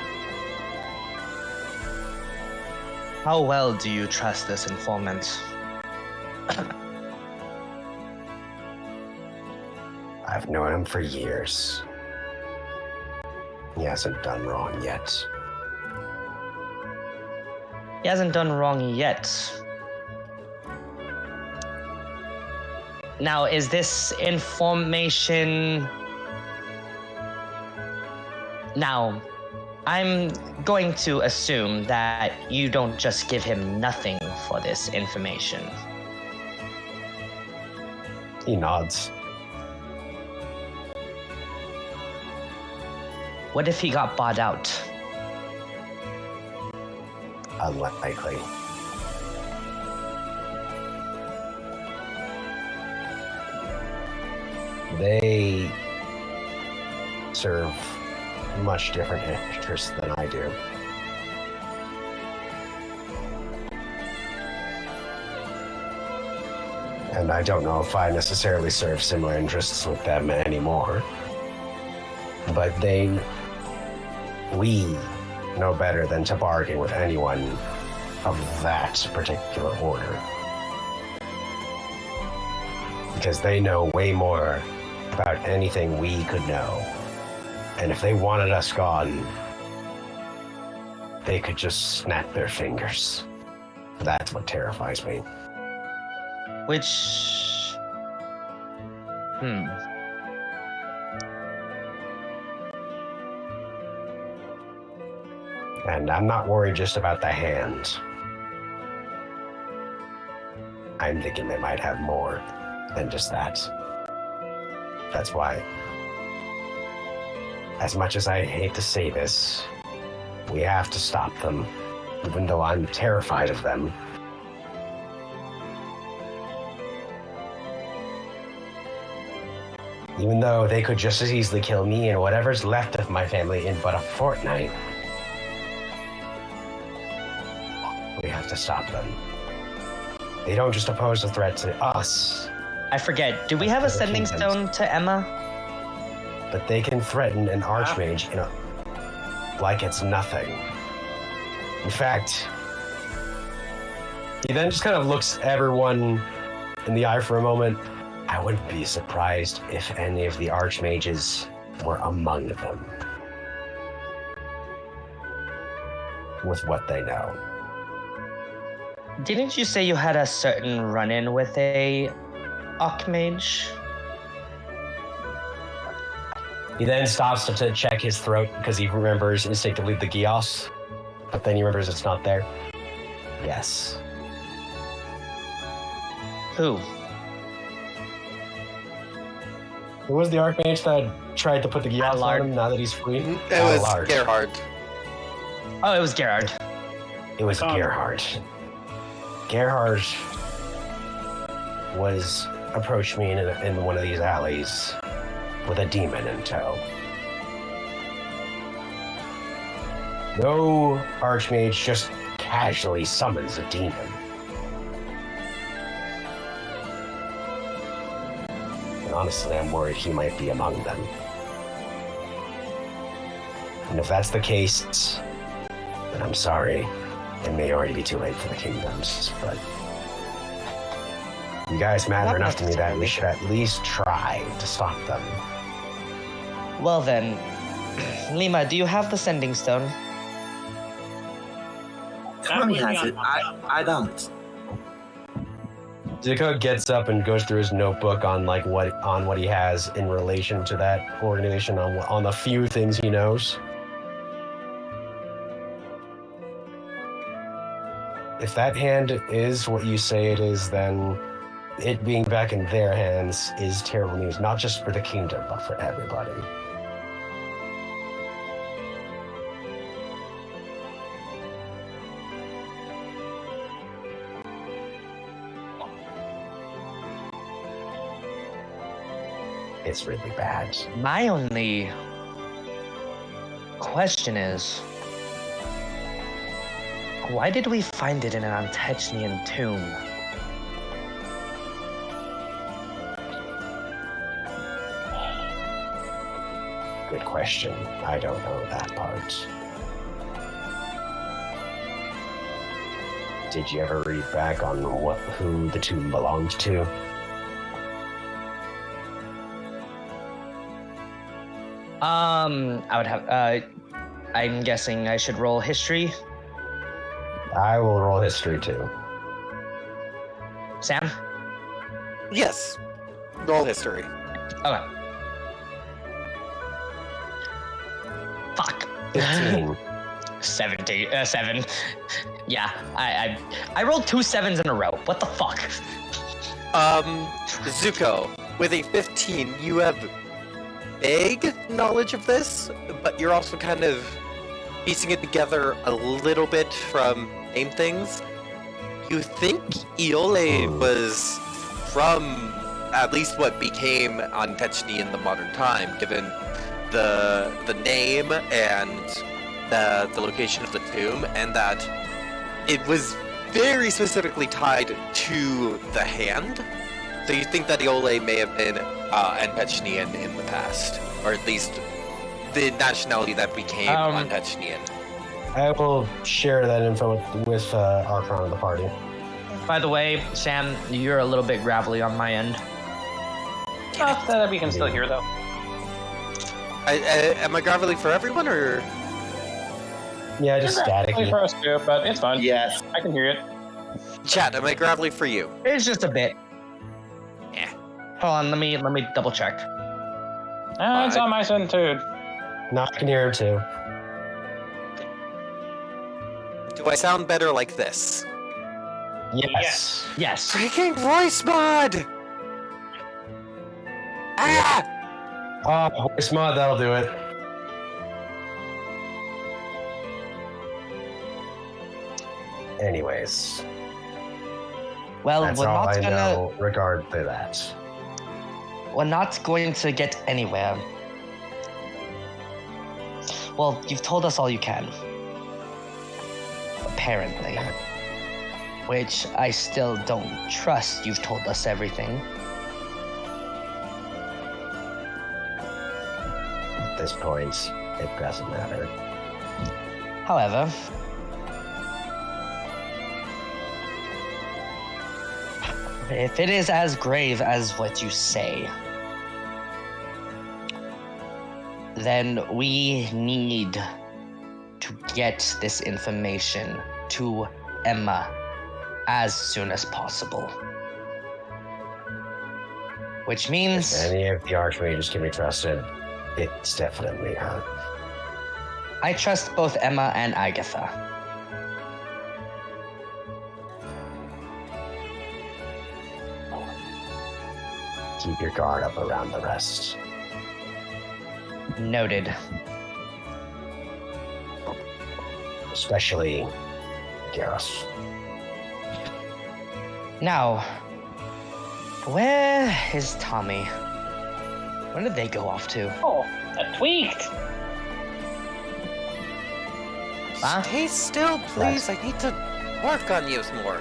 How well do you trust this informant? I've known him for years. He hasn't done wrong yet. He hasn't done wrong yet. Now, is this information... Now, I'm going to assume that you don't just give him nothing for this information. He nods. What if he got bought out? Unlikely. They serve much different interests than I do. And I don't know if I necessarily serve similar interests with them anymore. But we know better than to bargain with anyone of that particular order. Because they know way more about anything we could know. And if they wanted us gone, they could just snap their fingers. That's what terrifies me. Which. And I'm not worried just about the hand. I'm thinking they might have more than just that. That's why, as much as I hate to say this, we have to stop them, even though I'm terrified of them. Even though they could just as easily kill me and whatever's left of my family in but a fortnight. We have to stop them. They don't just pose a threat to us, I forget. Do we have a sending stone to Emma? but they can threaten an archmage like it's nothing. In fact, he then just kind of looks everyone in the eye for a moment. I wouldn't be surprised if any of the archmages were among them. With what they know. Didn't you say you had a certain run-in with a Archmage? He then stops to check his throat because he remembers instinctively the Gios, but then he remembers it's not there. Yes. Who? Who was the Archmage that tried to put the Gios Allard. on him now that he's free? It was Allard. Gerhard. Oh, it was Gerard. It was Gerhard. Gerhard was approached me in one of these alleys with a demon in tow. No Archmage just casually summons a demon. And honestly, I'm worried he might be among them. And if that's the case, then I'm sorry. It may already be too late for the kingdoms, but you guys matter Not enough to me that we necessarily. should at least try to stop them. Well then, Lima, do you have the sending stone? Tommy has it. I don't. Zuko gets up and goes through his notebook on what he has in relation to that organization, on the few things he knows. If that hand is what you say it is, then it being back in their hands is terrible news, not just for the kingdom, but for everybody. It's really bad. My only question is, why did we find it in an Antechnian tomb? Good question. I don't know that part. Did you ever read back on who the tomb belonged to? I would have, I'm guessing I should roll history. I will roll history too. Sam? Yes. Roll history. Okay. Fuck. 15. 7. Yeah, I rolled 2 7s in a row. What the fuck? Zuko, with a 15, you have vague knowledge of this, but you're also kind of piecing it together a little bit from name things. You think Iole was from at least what became Antechni in the modern time, given the name and the location of the tomb, and that it was very specifically tied to the hand. So you think that Iole may have been Antechnian in the past, or at least the nationality that became Antechnian. I will share that info with Archon of the party. By the way, Sam, you're a little bit gravelly on my end. Not that we can still hear though. Am I gravelly for everyone, or...? Yeah, just Only staticky. for us too, but it's fine. Yes. I can hear it. Chat, am I gravelly for you? It's just a bit. Yeah. Hold on, let me double check. It's on my side too. No, I can hear him too. Do I sound better like this? Yes. Yes. Freaking voice mod! Ah! Oh, voice mod, that'll do it. Anyways, Well, that's we're all not I gonna. know regard to that. We're not going to get anywhere. Well, you've told us all you can. Apparently. Which I still don't trust you've told us everything. At this point, it doesn't matter. However, if it is as grave as what you say, then we need to get this information to Emma as soon as possible. Which means Any of the Archmages can be trusted. It's definitely her. I trust both Emma and Agatha. Keep your guard up around the rest. Noted. Especially Garrus. Now, where is Tommy? Where did they go off to? Oh, that tweaked. Huh? Stay still, please. I need to work on you more.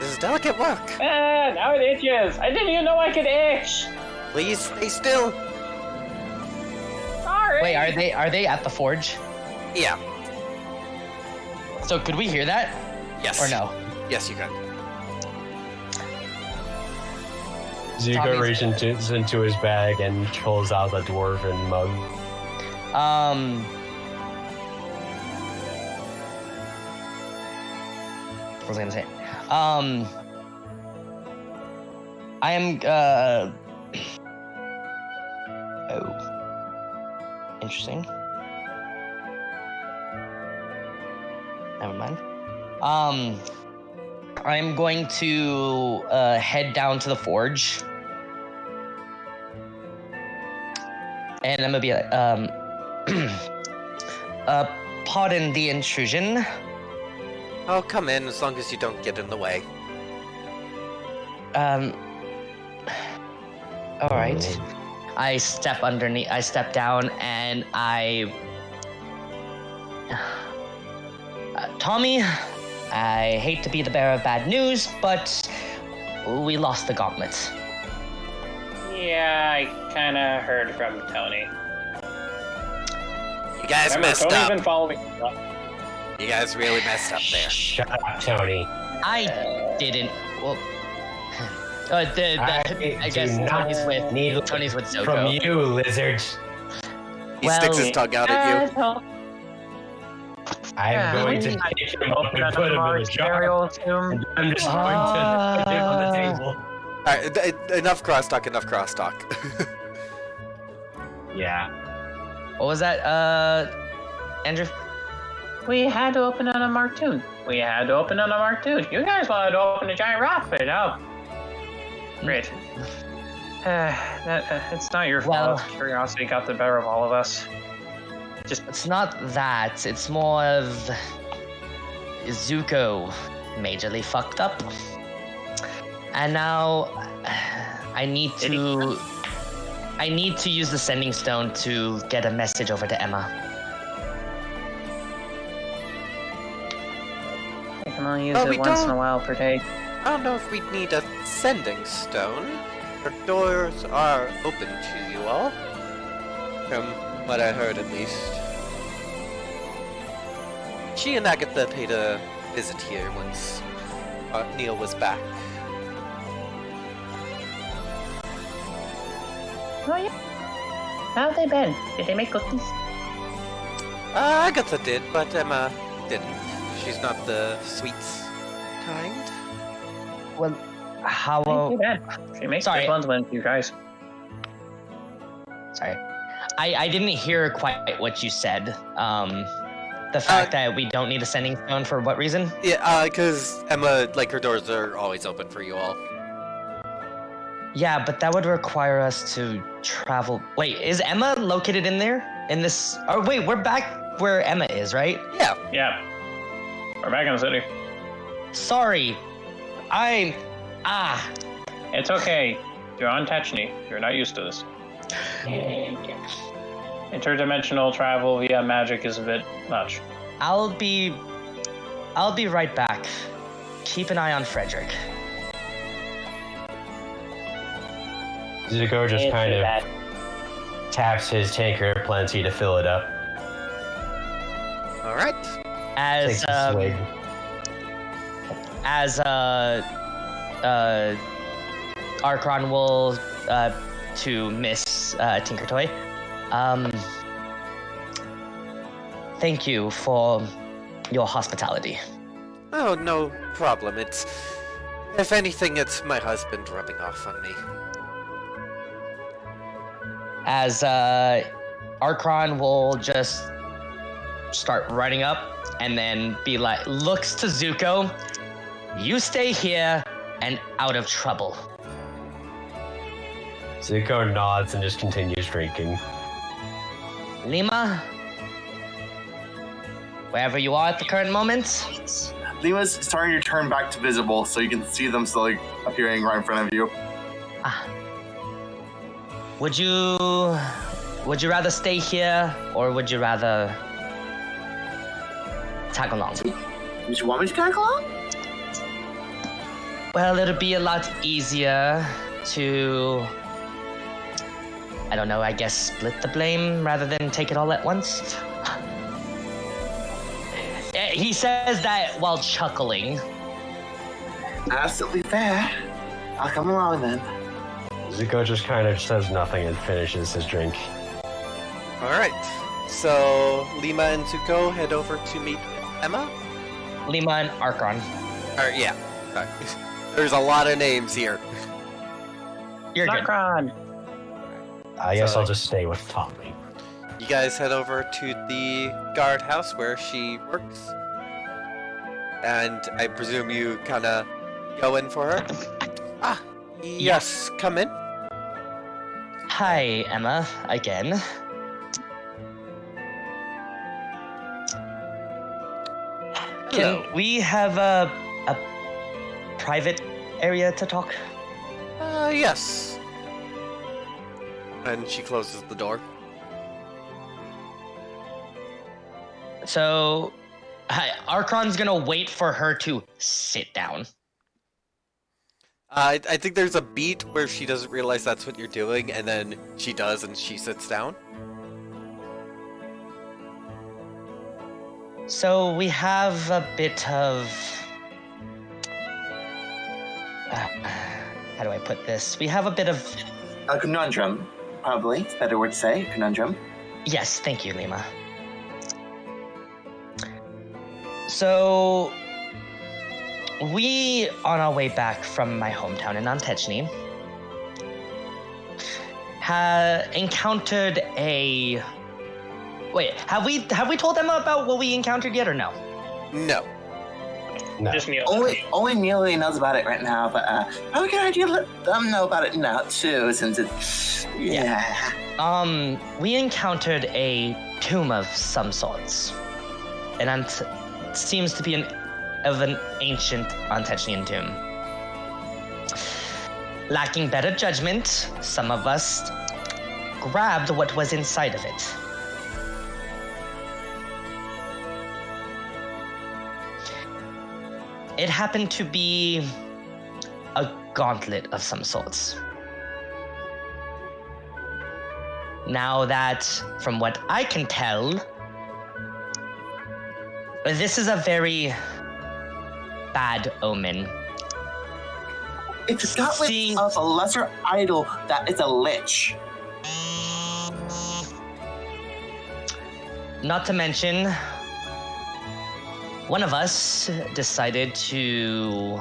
This is delicate work. Now it itches. I didn't even know I could itch. Please stay still. Sorry. Wait, are they at the forge? Yeah. So could we hear that? Yes. Or no? Yes, you can. Zuko Tommy's- reaches into his bag and pulls out the dwarven mug. What was I gonna say? I am, oh. Interesting. Never mind. I'm going to, head down to the forge. And I'm gonna be like, pardon the intrusion. Oh, come in as long as you don't get in the way. All right. I step down, and Tommy, I hate to be the bearer of bad news, but we lost the gauntlet. Yeah, I kind of heard from Tony. You guys Remember, messed Tony's up. been following. You guys really messed up there. Shut up, Tony. I didn't. Well, I guess do not need Tony's with Zoko. from you, lizard. He sticks his tongue out at you. I'm going to take him up and put him in the jar. And I'm just going to put him on the table. Alright, enough crosstalk, enough crosstalk. Yeah. What was that, Andrew? We had to open on a Martoon. You guys wanted to open a giant rock pit. Oh. Great. It's not your Well- fault. Curiosity got the better of all of us. It's not that. It's more of Zuko majorly fucked up. And now I need to use the sending stone to get a message over to Emma. I can only use Oh, we it once in don't- a while per day. I don't know if we'd need a sending stone. Our doors are open to you all. From what I heard, at least. She and Agatha paid a visit here once Neil was back. Oh, yeah. How have they been? Did they make cookies? Agatha did, but Emma didn't. She's not the sweets kind. Well, how? Too bad. She makes Sorry. good ones when you guys. Sorry, I didn't hear quite what you said. The fact that we don't need a sending stone for what reason? Yeah, because Emma, like, her doors are always open for you all. Yeah, but that would require us to travel. Wait, is Emma located in there? In this? Oh, wait, we're back where Emma is, right? Yeah. Yeah. We're back in the city. Sorry, It's okay. You're on Techni. You're not used to this. Interdimensional travel via magic is a bit much. I'll be right back. Keep an eye on Frederick. Zuko just kind of taps his tankard plenty to fill it up. All right. Takes a swig. As Archon will to Miss Tinkertoy. Thank you for your hospitality. Oh, no problem. If anything, it's my husband rubbing off on me. As Archon will just start running up and then be like, looks to Zuko, you stay here and out of trouble. Zuko nods and just continues drinking. Lima, wherever you are at the current moment, Lima's starting to turn back to visible, so you can see them slowly appearing right in front of you. would you rather stay here or would you rather tag along? Did you want me to tag along? Well, it'll be a lot easier to, I don't know, I guess split the blame rather than take it all at once. He says that while chuckling. Absolutely fair. I'll come along then. Zuko just kind of says nothing and finishes his drink. All right. So Lima and Zuko head over to meet Emma. Lima and Archon. Yeah. Sorry. There's a lot of names here. You're good. Nocron. I guess So- I'll just stay with Tommy. You guys head over to the guardhouse where she works. And I presume you kind of go in for her? Yes, come in. Hi, Emma, again. Hello. Can we have a private area to talk? Yes. And she closes the door. So, Archon's gonna wait for her to sit down. I think there's a beat where she doesn't realize that's what you're doing, and then she does, and she sits down. So we have a bit of... how do I put this? We have a bit of... A conundrum, probably. It's a better word to say. Conundrum. Yes, thank you, Lima. So, we, on our way back from my hometown in Antechni, encountered a... Wait, have we told Emma about what we encountered yet, or no? No. No. Just Neil. Only Neely knows about it right now, but probably a good idea to let them know about it now too, since it's We encountered a tomb of some sorts. Seems to be an ancient Antechnian tomb. Lacking better judgment, some of us grabbed what was inside of it. It happened to be a gauntlet of some sorts. Now that, from what I can tell, this is a very bad omen. It's a gauntlet See- of a lesser idol that is a lich. Not to mention, one of us decided to,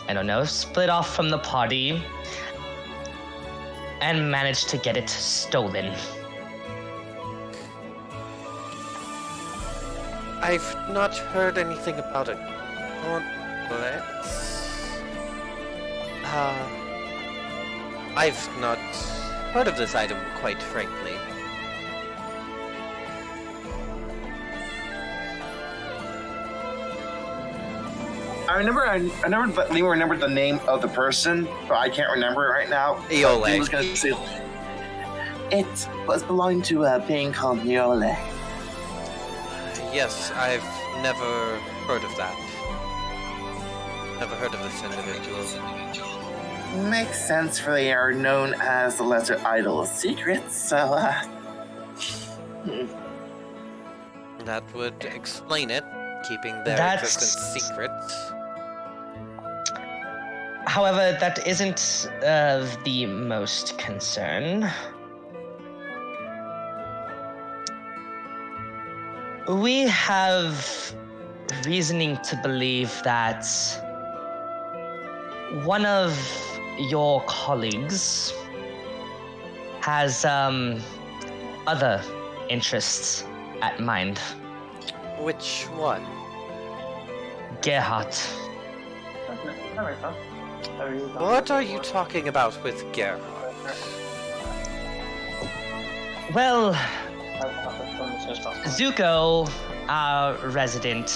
I don't know, split off from the party and managed to get it stolen. I've not heard anything about it. I've not heard of this item, quite frankly. I remember the name of the person, but I can't remember it right now. Iole. I was gonna say it was belonging to a being called Iole. Yes, I've never heard of that. Never heard of this individual. Makes sense, for they are known as the Lesser Idol of Secrets, so, That would explain it, keeping their That's- existence secret. However, that isn't of the most concern. We have reasoning to believe that one of your colleagues has other interests at mind. Which one? Gerhardt. What are you talking about with Gerhardt? Well, Zuko, our resident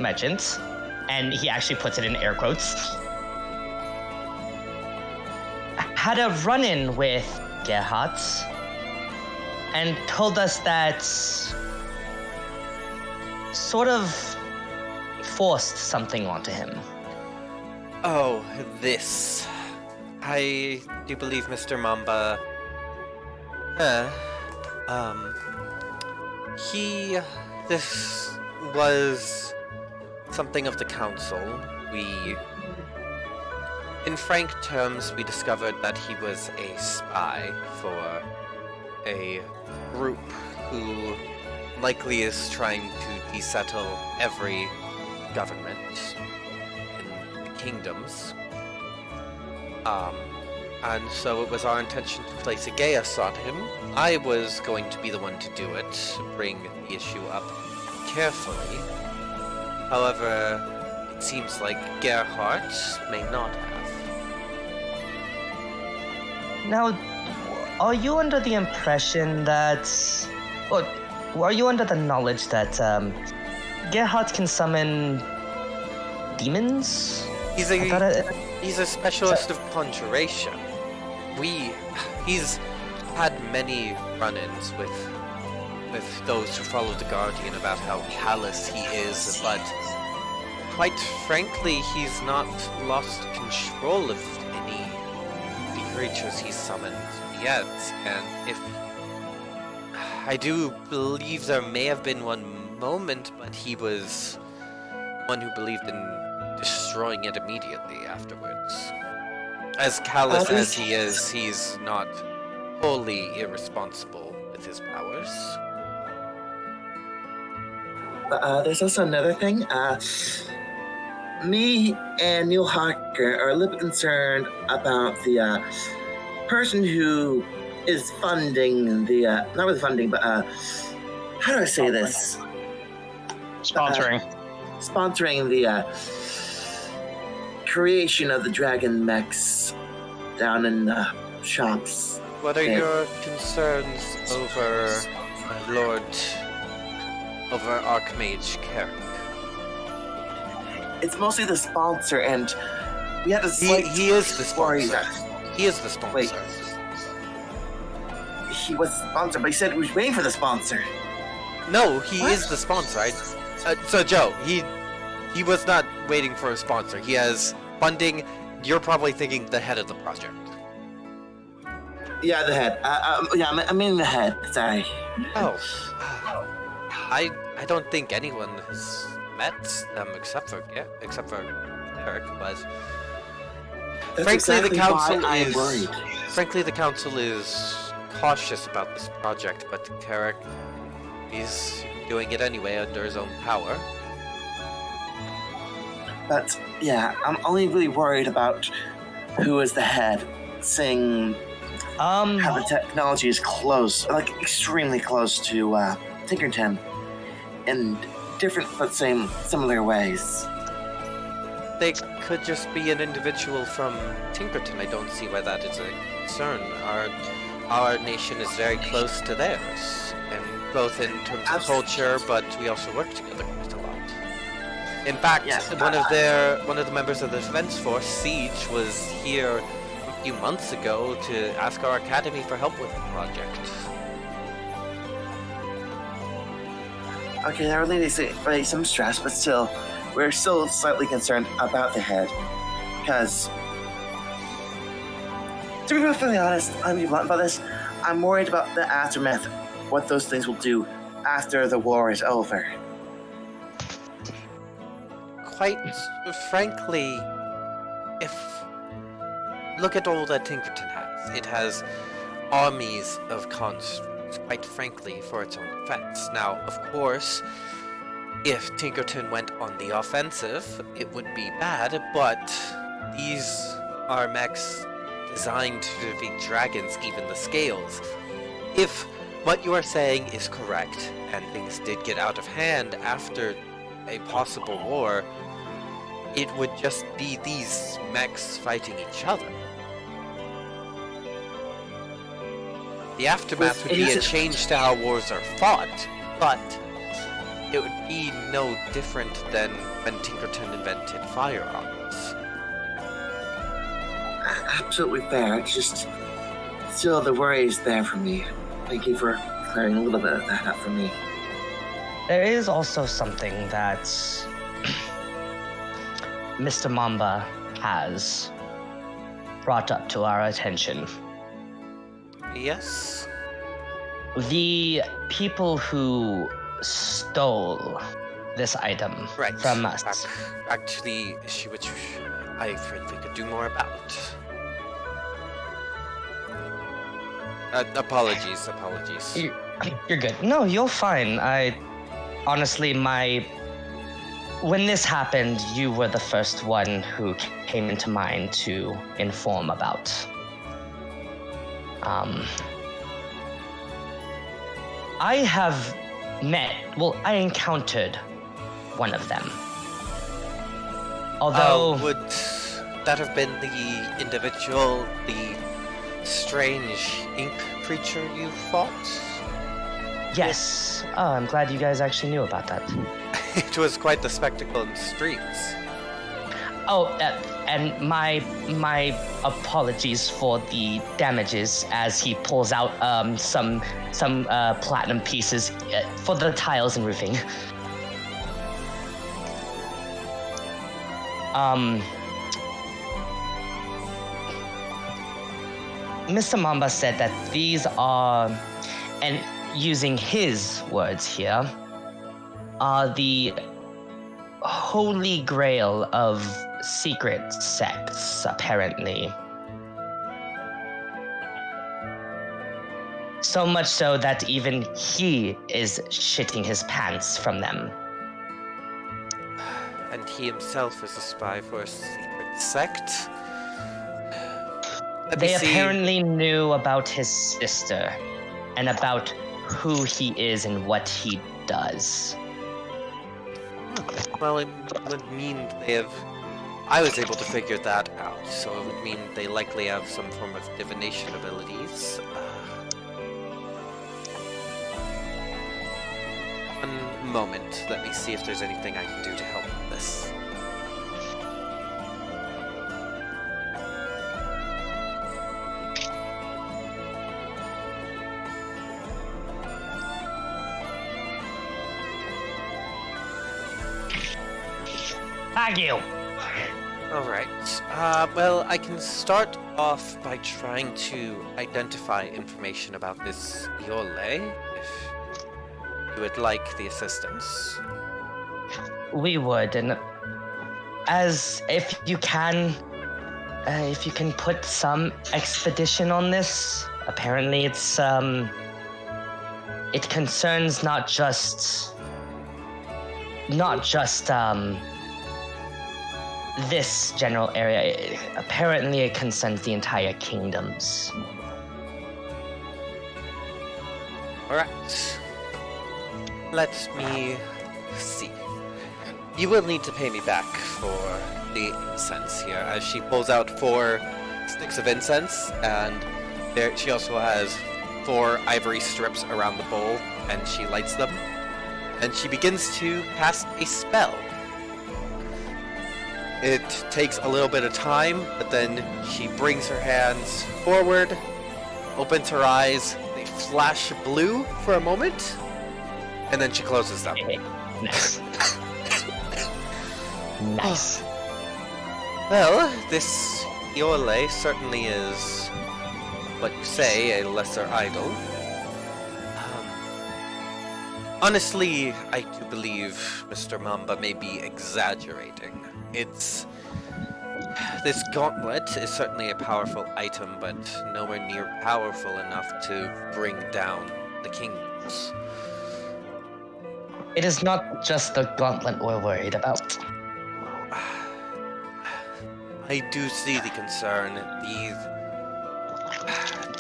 merchant, and he actually puts it in air quotes, had a run-in with Gerhardt and told us that sort of forced something onto him. Oh, this. I do believe Mr. Mamba. This was something of the council. In frank terms, we discovered that he was a spy for a group who likely is trying to desettle every government in the kingdoms. And so it was our intention to place a geas on him. I was going to be the one to do it, bring the issue up carefully. However, it seems like Gerhardt may not have. Now, are you under the impression that, or are you under the knowledge that Gerhardt can summon demons? He's a specialist of conjuration. He's had many run-ins with those who follow the Guardian about how callous he is, but quite frankly, he's not lost control of any of the creatures he's summoned yet. And if I do believe there may have been one moment, but he was one who believed in destroying it immediately afterwards. As callous as he is, he's not wholly irresponsible with his powers. There's also another thing. Me and Neil Harker are a little bit concerned about the person who is funding the, not really funding, but how do I say this? Sponsoring. Sponsoring the creation of the dragon mechs down in the shops. What are Okay. your concerns over Archmage Carrick? It's mostly the sponsor, and we had a He slight is the worry sponsor. that He is the sponsor. Wait. he was the sponsor, but he said he was waiting for the sponsor. No, he What? is the sponsor. So Joe, he was not waiting for a sponsor. He has funding. You're probably thinking the head of the project. Yeah, the head. Yeah, I mean the head. Sorry. Oh. I don't think anyone has met them except for Eric, but That's frankly, exactly the council why I'm is worried. frankly the council is cautious about this project. But Carrick, He's doing it anyway under his own power. But yeah, I'm only really worried about who is the head, seeing how the technology is close, like extremely close to Tinkerton, in different but similar ways. They could just be an individual from Tinkerton. I don't see why that is a concern. Our nation is very close to theirs, and both in terms of culture, but we also work together quite a lot. In fact, Yes, one of the members of the defense force, Siege, was here a few months ago to ask our academy for help with the project. Okay, that relieves some stress, but still, we're still slightly concerned about the head. Because, to be perfectly honest, I'm be blunt about this, I'm worried about the aftermath, what those things will do after the war is over. Quite frankly, look at all that Tinkerton has. It has armies of constructs, quite frankly, for its own defense. Now, of course, if Tinkerton went on the offensive, it would be bad, but these are mechs designed to defeat dragons, even the scales. If what you are saying is correct, and things did get out of hand after a possible war, it would just be these mechs fighting each other. The aftermath would be a change to how wars are fought, but it would be no different than when Tinkerton invented firearms. Absolutely fair, it's just, still the worry is there for me. Thank you for clearing a little bit of that up for me. There is also something that Mr. Mamba has brought up to our attention. Yes? The people who stole this item Right. from us. Back to the issue which I frankly could do more about. Apologies. You're good. No, you're fine. Honestly, when this happened, you were the first one who came into mind to inform about. I encountered one of them. Although... would that have been the individual, the strange ink creature you fought? Yes. Oh, I'm glad you guys actually knew about that. It was quite the spectacle in the streets. Oh, and my apologies for the damages as he pulls out some platinum pieces for the tiles and roofing. Mr. Mamba said that these are, and using his words here, are the holy grail of secret sects, apparently. So much so that even he is shitting his pants from them. And he himself is a spy for a secret sect? Let me They see. apparently knew about his sister and about who he is and what he does. Well, it would mean they have... I was able to figure that out, so it would mean they likely have some form of divination abilities. One moment. Let me see if there's anything I can do to help with this. Thank you. Alright. Well, I can start off by trying to identify information about this Iole, if you would like the assistance. We would, and as if you can put some expedition on this. Apparently, it concerns not just this general area. Apparently, it concerns the entire kingdoms. Alright. Let me see. You will need to pay me back for the incense here, as she pulls out 4 sticks of incense, and there she also has 4 ivory strips around the bowl, and she lights them. And she begins to cast a spell. It takes a little bit of time, but then she brings her hands forward, opens her eyes, they flash blue for a moment, and then she closes them. Nice. Nice. Well, this Iole certainly is what you say, a lesser idol. Honestly, I do believe Mr. Mamba may be exaggerating. This gauntlet is certainly a powerful item, but nowhere near powerful enough to bring down the kingdoms. It is not just the gauntlet we're worried about. I do see the concern.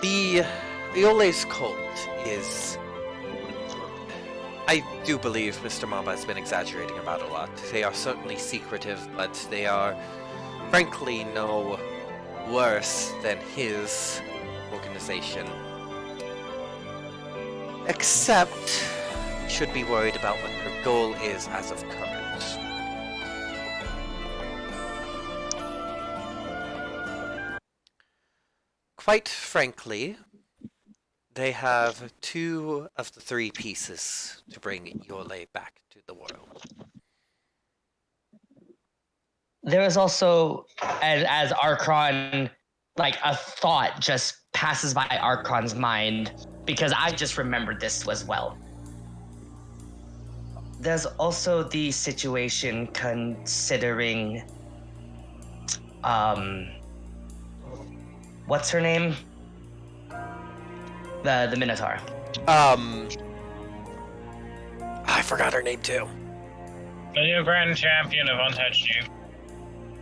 The Iole's cult is... I do believe Mr. Mamba has been exaggerating about a lot. They are certainly secretive, but they are, frankly, no worse than his organization. Except, you should be worried about what their goal is as of current. Quite frankly, they have 2 of the 3 pieces to bring Iole back to the world. There is also, as Archon, like a thought just passes by Archon's mind, because I just remembered this as well. There's also the situation considering, what's her name? The Minotaur. I forgot her name too. The new Grand Champion of Untouched You.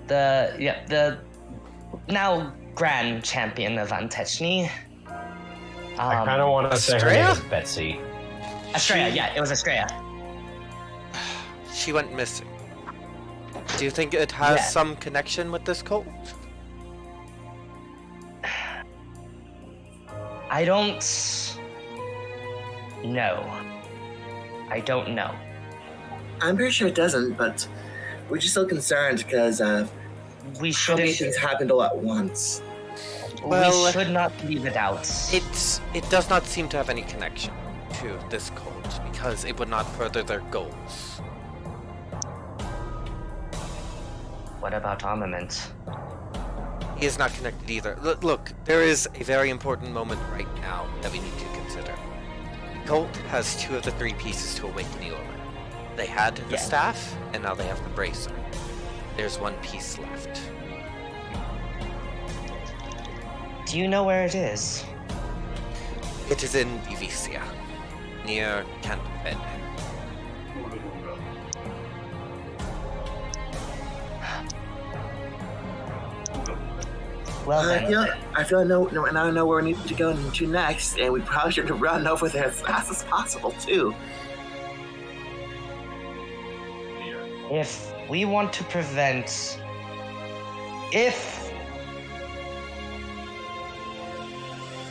The now Grand Champion of Untouched. I kind of want to say her name is Betsy. Estrella, yeah, it was Estrella. She went missing. Do you think it has some connection with this cult? I don't know. I don't know. I'm pretty sure it doesn't, but we're just still concerned because We how many shouldn't. things happened all at once. Well, we should not leave it out. It does not seem to have any connection to this cult, because it would not further their goals. What about armament? He is not connected either. Look, there is a very important moment right now that we need to consider. The cult has 2 of the 3 pieces to awaken Iole. They had the staff, and now they have the bracer. There's 1 piece left. Do you know where it is? It is in Divicia, near Cantafed. Well then. I feel I know where we need to go to next, and we probably should run over there as fast as possible too. If we want to prevent...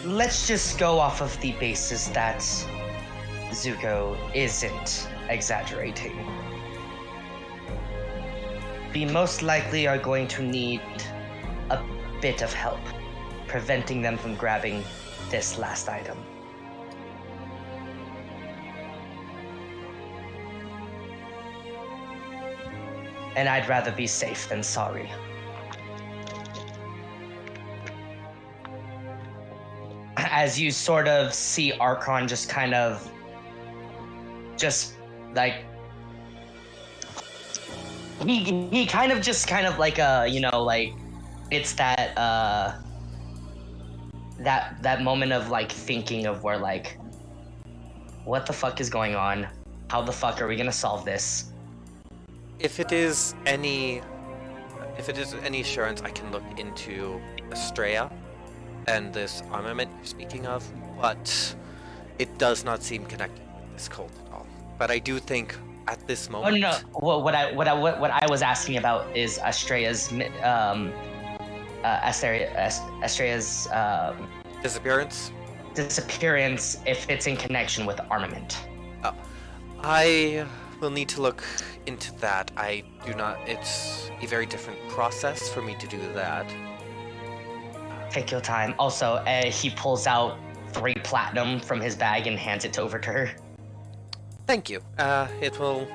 Let's just go off of the basis that Zuko isn't exaggerating. We most likely are going to need a bit of help preventing them from grabbing this last item. And I'd rather be safe than sorry. As you sort of see Archon just kind of, like, he kind of just kind of like like, it's that that moment of like thinking of where like What the fuck is going on? How the fuck are we gonna solve this? If it is any assurance, I can look into Estrella and this armament you're speaking of, but it does not seem connected with this cult at all. But I do think at this Oh moment, no! Well, what I was asking about is Estrella's disappearance. disappearance. If it's in connection with armament. I will need to look into that. I do not. It's a very different process for me to do that. Take your time. Also, he pulls out 3 platinum from his bag and hands it over to her. Thank you. It will.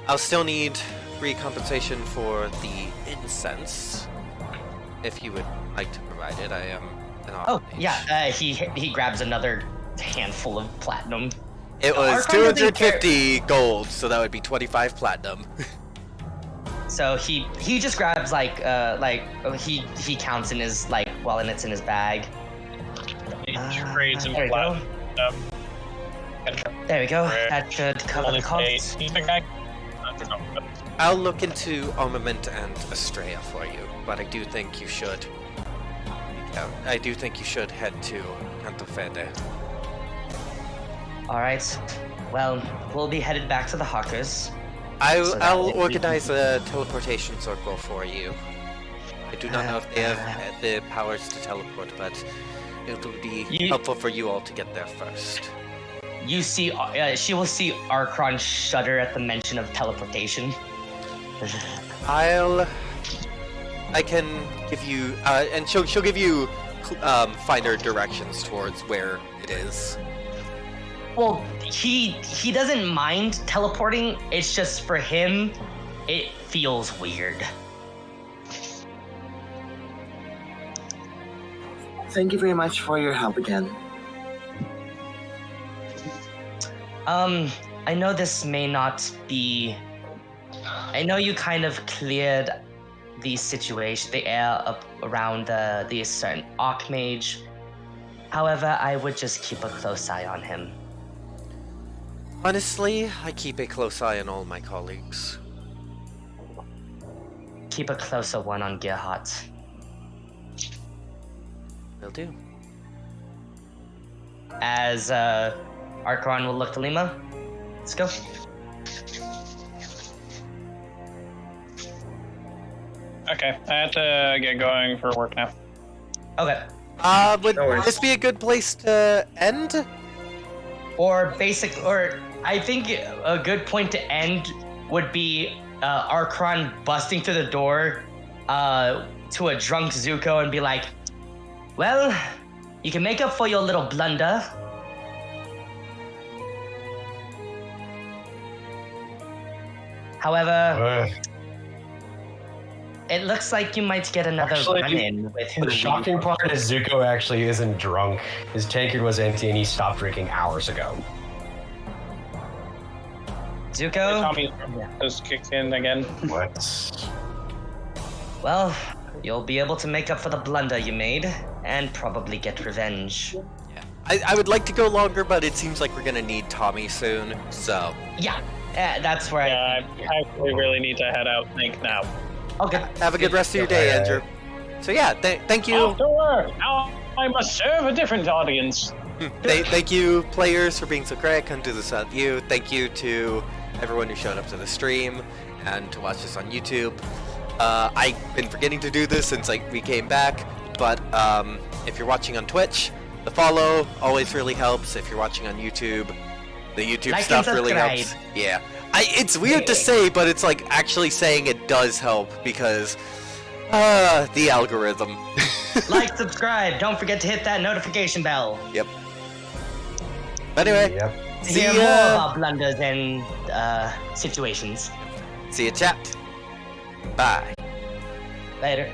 I'll still need recompensation for the incense, if you would like to provide it. I am an Oh odd yeah, he grabs another handful of platinum. It was Archon doesn't 250 gold, so that would be 25 platinum. So he just grabs he counts in his and it's in his bag. He trades in there we go. platinum. There we go. Right. That should cover Only the pay. costs. I don't know. I'll look into armament and Estrella for you, but I do think you should. I do think you should head to Canto Fede. All right. Well, we'll be headed back to the Hawkers. So that I'll would be- organize a teleportation circle for you. I do not know if they have the powers to teleport, but it will be helpful for you all to get there first. You see, she will see Archon shudder at the mention of teleportation. I can give you, and she'll give you finer directions towards where it is. Well, he doesn't mind teleporting. It's just for him, it feels weird. Thank you very much for your help again. I know this may not be. I know you kind of cleared the situation, the air up around the certain Archmage. However, I would just keep a close eye on him. Honestly, I keep a close eye on all my colleagues. Keep a closer one on Gerhardt. Will do. As Archon will look to Lima. Let's go. Okay, I have to get going for work now. Okay. Would No worries. this be a good place to end? Or I think a good point to end would be Archon busting through the door to a drunk Zuko and be like, well, you can make up for your little blunder. However, it looks like you might get another Actually, run-in with who The shocking part is Zuko actually isn't drunk. His tankard was empty and he stopped drinking hours ago. Zuko? Tommy just kicked in again. What? Well, you'll be able to make up for the blunder you made and probably get revenge. I would like to go longer, but it seems like we're gonna need Tommy soon, so. Yeah, that's where Yeah, I actually really need to head out, think now. Okay. Have a good rest of your day, Andrew. So yeah, thank you. Off to work! Now I must serve a different audience. Thank you, players, for being so great. Couldn't do this without you. Thank you to everyone who showed up to the stream and to watch this on YouTube. I've been forgetting to do this since we came back, but if you're watching on Twitch, the follow always really helps. If you're watching on YouTube, the YouTube Like stuff and really subscribe. helps. Yeah. It's weird to say, but it's like actually saying it does help because the algorithm. Like, subscribe. Don't forget to hit that notification bell. Yep. Anyway, Yep. To see hear more ya. about blunders and situations. See ya, chat. Bye. Later.